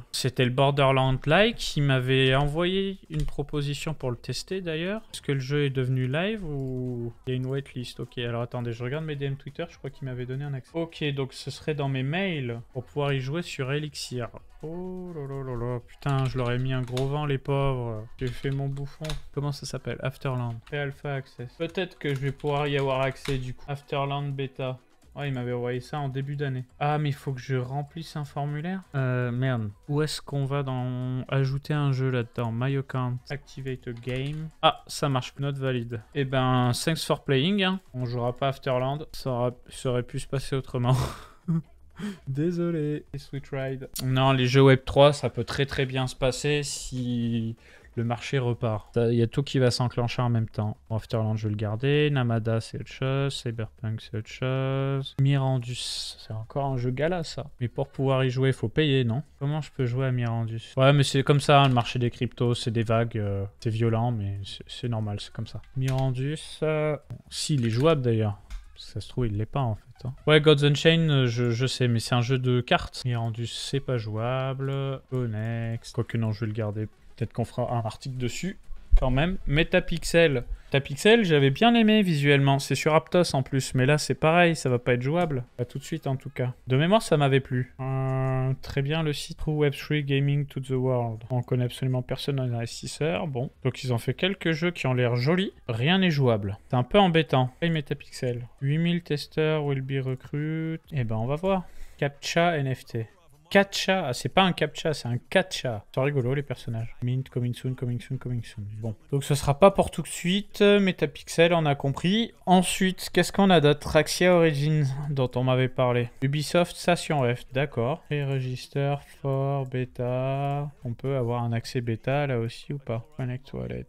Borderland-like. Il m'avait envoyé une proposition pour le tester d'ailleurs. Est-ce que le jeu est devenu live ou il y a une waitlist? Ok, alors attendez, je regarde mes DM Twitter, je crois qu'il m'avait donné un accès. Ok, donc ce serait dans mes mails pour pouvoir y jouer sur Elixir. Oh là là là là, putain, je leur ai mis un gros vent les pauvres. J'ai fait mon bouffon. Comment ça s'appelle? Afterland. Pre-alpha access. Peut-être que je vais pouvoir y avoir accès du coup. Afterland bêta. Ouais, il m'avait envoyé ça en début d'année. Ah, mais il faut que je remplisse un formulaire. Merde. Où est-ce qu'on va dans... ajouter un jeu là-dedans? My account. Activate a game. Ah, ça marche. Not valide. Eh ben, thanks for playing. Hein. On jouera pas Afterland. Ça aurait pu se passer autrement. Désolé. Sweet ride. Non, les jeux Web3, ça peut très bien se passer si... le marché repart. Il y a tout qui va s'enclencher en même temps. Afterland, je vais le garder. Namada, c'est autre chose. Cyberpunk, c'est autre chose. Mirandus, c'est encore un jeu gala, ça. Mais pour pouvoir y jouer, il faut payer, non? Comment je peux jouer à Mirandus? Ouais, mais c'est comme ça, hein, le marché des cryptos, c'est des vagues. C'est violent, mais c'est normal, c'est comme ça. Mirandus, si, il est jouable d'ailleurs. Ça se trouve, il l'est pas en fait. Hein. Ouais, Gods Unchained, je sais, mais c'est un jeu de cartes. Mirandus, c'est pas jouable. Go next. Quoique non, je vais le garder. Peut-être qu'on fera un article dessus, quand même. Metapixel. Metapixel, j'avais bien aimé visuellement. C'est sur Aptos en plus, mais là, c'est pareil, ça va pas être jouable. Pas tout de suite, en tout cas. De mémoire, ça m'avait plu. Très bien, le site True Web3 Gaming to the World. On connaît absolument personne dans les investisseurs. Bon, donc ils ont fait quelques jeux qui ont l'air jolis. Rien n'est jouable. C'est un peu embêtant. Hey, Metapixel. 8000 testeurs will be recruit. Eh ben, on va voir. Captcha NFT. Captcha, ah, c'est pas un captcha, c'est un catcha. C'est rigolo les personnages. Mint, coming soon, coming soon, coming soon. Bon, donc ce sera pas pour tout de suite. Metapixel, on a compris. Ensuite, qu'est-ce qu'on a d'autre? Axia Origins, dont on m'avait parlé. Ubisoft Station F, d'accord. Et Register for Beta. On peut avoir un accès bêta là aussi ou pas? Connect Wallet.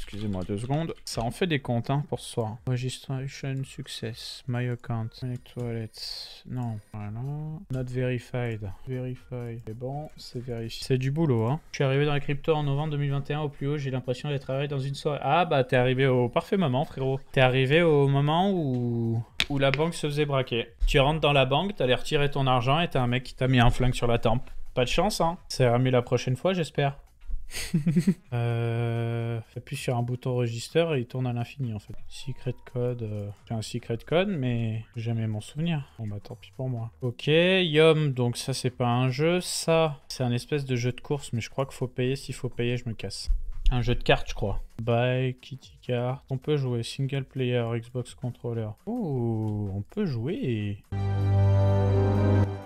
Excusez-moi 2 secondes. Ça en fait des comptes hein, pour ce soir. Registration success. My account. Connect wallet. Non. Voilà. Not verified. Verify. C'est bon, c'est vérifié. C'est du boulot. Hein. Je suis arrivé dans les cryptos en novembre 2021 au plus haut. J'ai l'impression d'être arrivé dans une soirée. Ah bah t'es arrivé au parfait moment frérot. T'es arrivé au moment où la banque se faisait braquer. Tu rentres dans la banque, t'allais retirer ton argent et t'as un mec qui t'a mis un flingue sur la tempe. Pas de chance hein. Ça ira mieux la prochaine fois j'espère. Appuie sur un bouton register et il tourne à l'infini en fait. Secret code, j'ai un secret code mais j'ai jamais mon souvenir. Bon bah tant pis pour moi. Ok, Yum, donc ça c'est pas un jeu, ça c'est un espèce de jeu de course mais je crois qu'il faut payer, s'il faut payer je me casse. Un jeu de cartes je crois. Buy, kitty card, on peut jouer single player, Xbox controller. Oh, on peut jouer.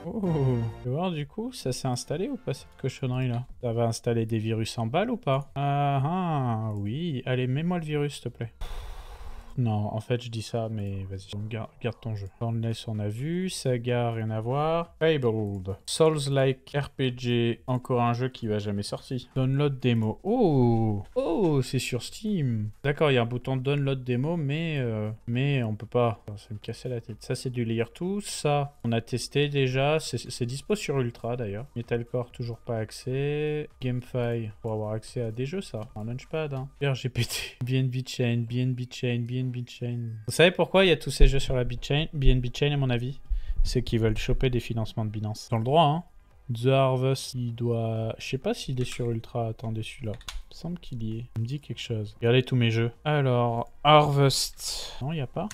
Oh, tu vas voir du coup, ça s'est installé ou pas cette cochonnerie là? Ça va installer des virus en balle ou pas? Ah oui, allez mets-moi le virus s'il te plaît. Non, en fait je dis ça, mais vas-y, garde ton jeu. Boundless on a vu, Saga rien à voir. Fabled, Souls-like RPG, encore un jeu qui va jamais sortir. Download démo. Oh, c'est sur Steam. D'accord, il y a un bouton de download démo, mais on peut pas. Ça me cassait la tête. Ça c'est du Layer 2, ça on a testé déjà, c'est dispo sur Ultra d'ailleurs. Metalcore toujours pas accès. GameFi pour avoir accès à des jeux ça. Un launchpad hein. RGPT, BNB Chain, BNB Chain. Vous savez pourquoi il y a tous ces jeux sur la BNB Chain à mon avis? C'est qu'ils veulent choper des financements de Binance. Dans le droit hein. The Harvest, il doit... Je sais pas s'il est sur Ultra. Attendez celui-là. Il me semble qu'il y est. Il me dit quelque chose. Regardez tous mes jeux. Alors, Harvest. Non, il n'y a pas.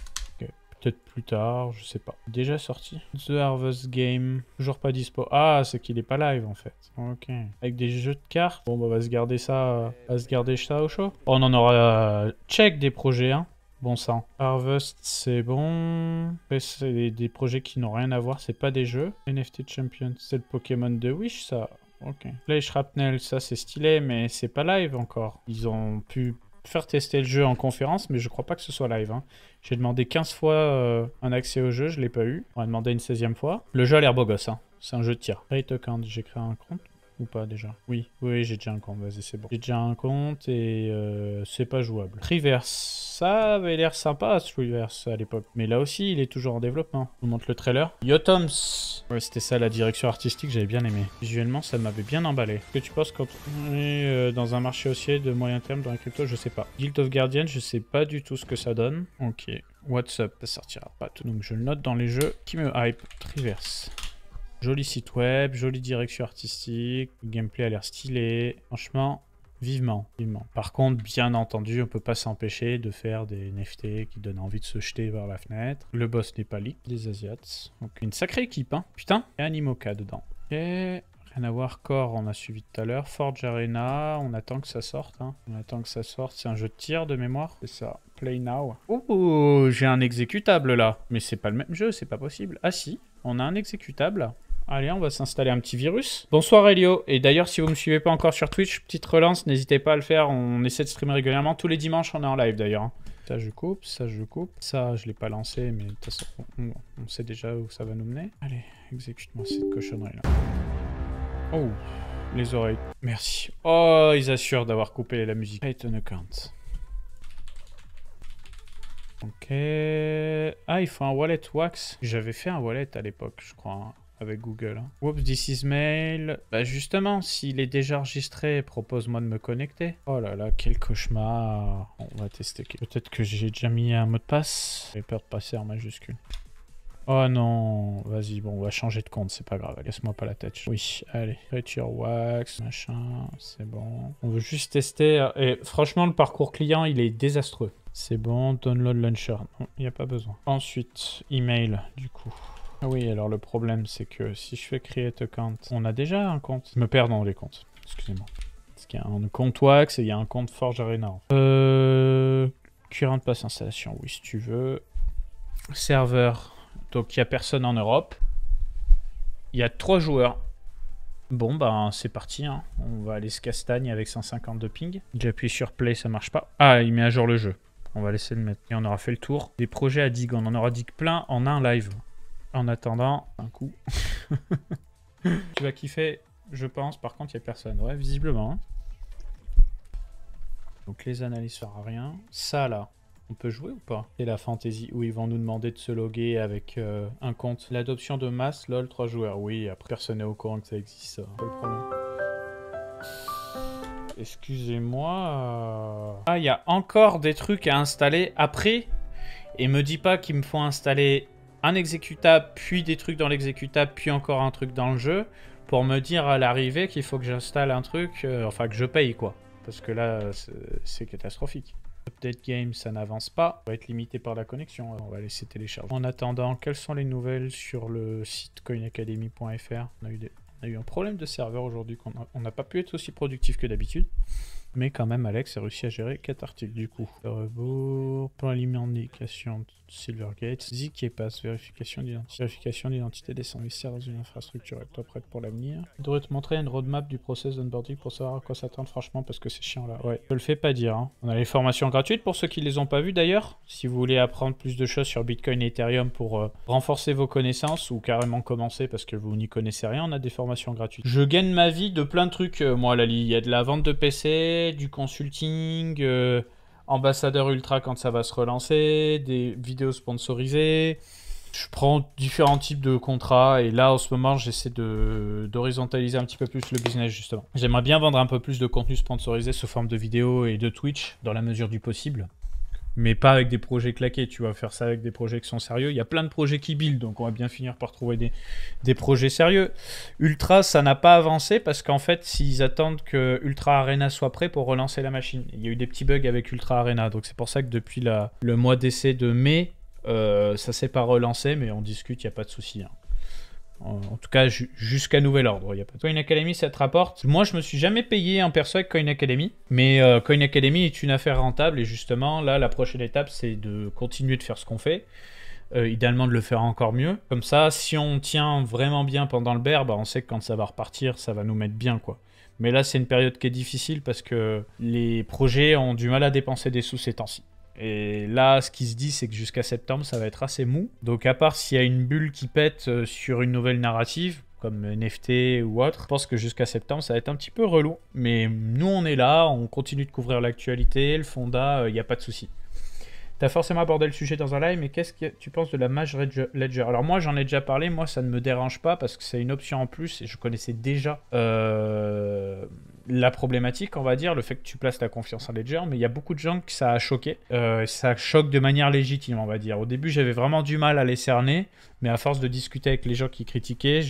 Peut-être plus tard, je sais pas. Déjà sorti. The Harvest Game. Toujours pas dispo. Ah, c'est qu'il est pas live en fait. Ok. Avec des jeux de cartes. Bon, bah, on va se garder ça. Au chaud. On en aura check des projets, hein. Bon sang. Harvest, c'est bon. C'est des projets qui n'ont rien à voir. C'est pas des jeux. NFT Champion, c'est le Pokémon de Wish, ça. Ok. Play Shrapnel, ça c'est stylé, mais c'est pas live encore. Ils ont pu faire tester le jeu en conférence, mais je crois pas que ce soit live. Hein. J'ai demandé 15 fois un accès au jeu, je l'ai pas eu. On va demander une 16e fois. Le jeu a l'air beau gosse, hein. C'est un jeu de tir. Create account, j'ai créé un compte ou pas déjà? Oui, j'ai déjà un compte, vas-y c'est bon. J'ai déjà un compte et c'est pas jouable. Reverse, ça avait l'air sympa ce Reverse à l'époque. Mais là aussi, il est toujours en développement. Je vous montre le trailer. Yotoms. Ouais, c'était ça la direction artistique, j'avais bien aimé. Visuellement, ça m'avait bien emballé. Est-ce que tu penses quand on est dans un marché haussier de moyen terme dans la crypto? Je sais pas. Guild of Guardian, je sais pas du tout ce que ça donne. Ok. What's up, ça sortira pas tout, donc je le note dans les jeux qui me hype. Triverse. Joli site web, jolie direction artistique, le gameplay a l'air stylé. Franchement, vivement, vivement. Par contre, bien entendu, on peut pas s'empêcher de faire des NFT qui donnent envie de se jeter vers la fenêtre. Le boss n'est pas leak, les Asiates. Donc une sacrée équipe, hein. Putain, il y a Animoca dedans. Ok, rien à voir. Core, on a suivi tout à l'heure. Forge Arena, on attend que ça sorte. Hein. On attend que ça sorte. C'est un jeu de tir de mémoire. C'est ça. Play now. Oh, j'ai un exécutable là. Mais c'est pas le même jeu, c'est pas possible. Ah si, on a un exécutable. Allez, on va s'installer un petit virus. Bonsoir Elio. Et d'ailleurs, si vous ne me suivez pas encore sur Twitch, petite relance, n'hésitez pas à le faire. On essaie de streamer régulièrement. Tous les dimanches, on est en live d'ailleurs. Hein. Ça, je coupe. Ça, je coupe. Ça, je l'ai pas lancé, mais de toute façon, on sait déjà où ça va nous mener. Allez, exécute-moi cette cochonnerie là. Oh, les oreilles. Merci. Oh, ils assurent d'avoir coupé la musique. Create an account. Ok. Ah, il faut un wallet wax. J'avais fait un wallet à l'époque, je crois. Hein. Avec Google. Whoops, this is mail. Bah justement, s'il est déjà enregistré, propose-moi de me connecter. Oh là là, quel cauchemar. Bon, on va tester. Peut-être que j'ai déjà mis un mot de passe. J'ai peur de passer en majuscule. Oh non, vas-y, bon, on va changer de compte, c'est pas grave, laisse-moi pas la tête. Oui, allez, Creature Wax, machin, c'est bon. On veut juste tester, et franchement, le parcours client, il est désastreux. C'est bon, download launcher, non, il n'y a pas besoin. Ensuite, email, du coup. Ah oui, alors le problème, c'est que si je fais create account, on a déjà un compte. Je me perds dans les comptes, excusez-moi. Parce qu'il y a un compte Wax et il y a un compte Forge Arena. Current pass installation, oui, si tu veux. Serveur, donc il n'y a personne en Europe. Il y a 3 joueurs. Bon, ben c'est parti, hein. On va aller se castagne avec 150 de ping. J'appuie sur play, ça marche pas. Ah, il met à jour le jeu. On va laisser le mettre. Et on aura fait le tour. Des projets à dig, on en aura dig plein en un live. En attendant, un coup. Tu vas kiffer, je pense. Par contre, il n'y a personne. Ouais, visiblement. Hein. Donc les analyses ne servent à rien. Ça, là, on peut jouer ou pas? C'est la fantasy où ils vont nous demander de se loguer avec un compte. L'adoption de masse, lol, 3 joueurs. Oui, après, personne n'est au courant que ça existe, ça. Pas le problème. Excusez-moi. Ah, il y a encore des trucs à installer après. Et me dis pas qu'il me faut installer un exécutable, puis des trucs dans l'exécutable, puis encore un truc dans le jeu, pour me dire à l'arrivée qu'il faut que j'installe un truc, enfin que je paye quoi. Parce que là, c'est catastrophique. Update game, ça n'avance pas. On va être limité par la connexion. On va laisser télécharger. En attendant, quelles sont les nouvelles sur le site coinacademy.fr? On a eu un problème de serveur aujourd'hui, on n'a pas pu être aussi productif que d'habitude. Mais quand même, Alex a réussi à gérer 4 articles du coup. Rebours, plan alimentation Silvergate, Zik qui passe, vérification d'identité des services dans une infrastructure. Êtes-toi prête pour l'avenir? Je devrais te montrer une roadmap du process d'onboarding pour savoir à quoi s'attendre franchement parce que c'est chiant là. Ouais, je le fais pas dire. Hein. On a les formations gratuites pour ceux qui les ont pas vues d'ailleurs. Si vous voulez apprendre plus de choses sur Bitcoin et Ethereum pour renforcer vos connaissances ou carrément commencer parce que vous n'y connaissez rien, on a des formations gratuites. Je gagne ma vie de plein de trucs, moi Lali. Il y a de la vente de PC, du consulting, ambassadeur ultra quand ça va se relancer, des vidéos sponsorisées. Je prends différents types de contrats et là en ce moment j'essaie d'horizontaliser un petit peu plus le business justement. J'aimerais bien vendre un peu plus de contenu sponsorisé sous forme de vidéos et de Twitch dans la mesure du possible. Mais pas avec des projets claqués, tu vas faire ça avec des projets qui sont sérieux. Il y a plein de projets qui build, donc on va bien finir par trouver des projets sérieux. Ultra, ça n'a pas avancé parce qu'en fait, s'ils attendent que Ultra Arena soit prêt pour relancer la machine. Il y a eu des petits bugs avec Ultra Arena, donc c'est pour ça que depuis le mois d'essai de mai, ça s'est pas relancé, mais on discute, il n'y a pas de souci. Hein. En tout cas, jusqu'à nouvel ordre. Y a pas... Coin Academy, ça te rapporte. Moi, je me suis jamais payé en perso avec Coin Academy. Mais Coin Academy est une affaire rentable. Et justement, là, la prochaine étape, c'est de continuer de faire ce qu'on fait. Idéalement, de le faire encore mieux. Comme ça, si on tient vraiment bien pendant le bear, bah, on sait que quand ça va repartir, ça va nous mettre bien, quoi. Mais là, c'est une période qui est difficile parce que les projets ont du mal à dépenser des sous ces temps-ci. Et là, ce qui se dit, c'est que jusqu'à septembre, ça va être assez mou. Donc, à part s'il y a une bulle qui pète sur une nouvelle narrative, comme NFT ou autre, je pense que jusqu'à septembre, ça va être un petit peu relou. Mais nous, on est là, on continue de couvrir l'actualité, le fonda, il n'y a pas de souci. Tu as forcément abordé le sujet dans un live, mais qu'est-ce que tu penses de la Mage Ledger? Alors moi, j'en ai déjà parlé, moi, ça ne me dérange pas parce que c'est une option en plus et je connaissais déjà la problématique, on va dire, le fait que tu places ta confiance en Ledger, mais il y a beaucoup de gens que ça a choqué. Ça choque de manière légitime, on va dire. Au début, j'avais vraiment du mal à les cerner, mais à force de discuter avec les gens qui critiquaient,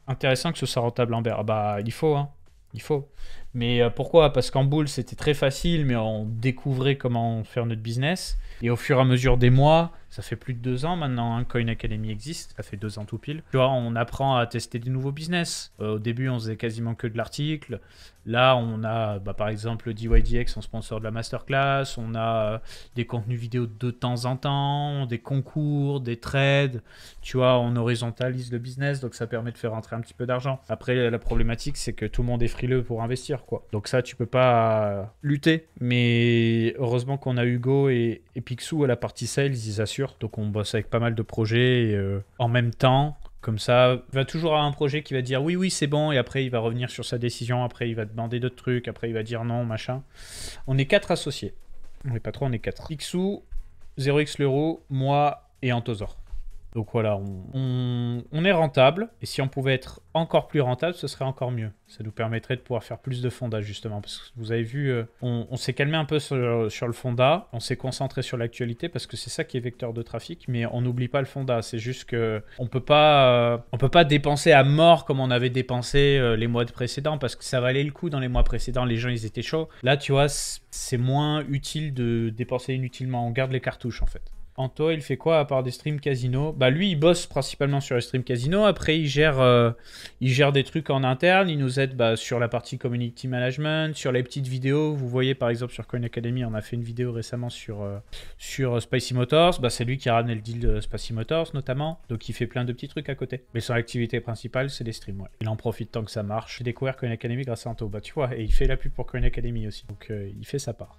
intéressant que ce soit rentable en bear. Bah, il faut, hein. Il faut. Mais pourquoi? Parce qu'en bull, c'était très facile, mais on découvrait comment faire notre business. Et au fur et à mesure des mois, ça fait plus de 2 ans maintenant, hein, Coin Academy existe, ça fait 2 ans tout pile. Tu vois, on apprend à tester des nouveaux business. Au début, on faisait quasiment que de l'article. Là, on a, par exemple, DYDX en sponsor de la masterclass. On a des contenus vidéo de temps en temps, des concours, des trades. Tu vois, on horizontalise le business, donc ça permet de faire rentrer un petit peu d'argent. Après, la problématique, c'est que tout le monde est frileux pour investir, quoi. Donc ça, tu peux pas lutter. Mais heureusement qu'on a Hugo et Picsou à la partie sales, ils assurent. Donc on bosse avec pas mal de projets en même temps. Comme ça, il va toujours avoir un projet qui va dire oui, oui, c'est bon, et après il va revenir sur sa décision, après il va demander d'autres trucs, après il va dire non, machin. On est 4 associés. On n'est pas 3, on est 4. Picsou, 0x l'euro, moi et Antosor. Donc voilà, on est rentable, et si on pouvait être encore plus rentable, ce serait encore mieux. Ça nous permettrait de pouvoir faire plus de fonda, justement. Parce que vous avez vu, on s'est calmé un peu sur le fonda, on s'est concentré sur l'actualité, parce que c'est ça qui est vecteur de trafic, mais on n'oublie pas le fonda. C'est juste que on peut pas dépenser à mort comme on avait dépensé les mois précédents, parce que ça valait le coup dans les mois précédents, les gens ils étaient chauds. Là, tu vois, c'est moins utile de dépenser inutilement, on garde les cartouches en fait. Anto, il fait quoi à part des streams casino? Bah lui, il bosse principalement sur les streams casino. Après, il gère des trucs en interne. Il nous aide sur la partie community management, sur les petites vidéos. Vous voyez, par exemple, sur Coin Academy, on a fait une vidéo récemment sur Spicy Motors. C'est lui qui a ramené le deal de Spicy Motors, notamment. Donc, il fait plein de petits trucs à côté. Mais son activité principale, c'est les streams. Ouais. Il en profite tant que ça marche. J'ai découvert Coin Academy grâce à Anto. Tu vois, et il fait la pub pour Coin Academy aussi. Donc, il fait sa part.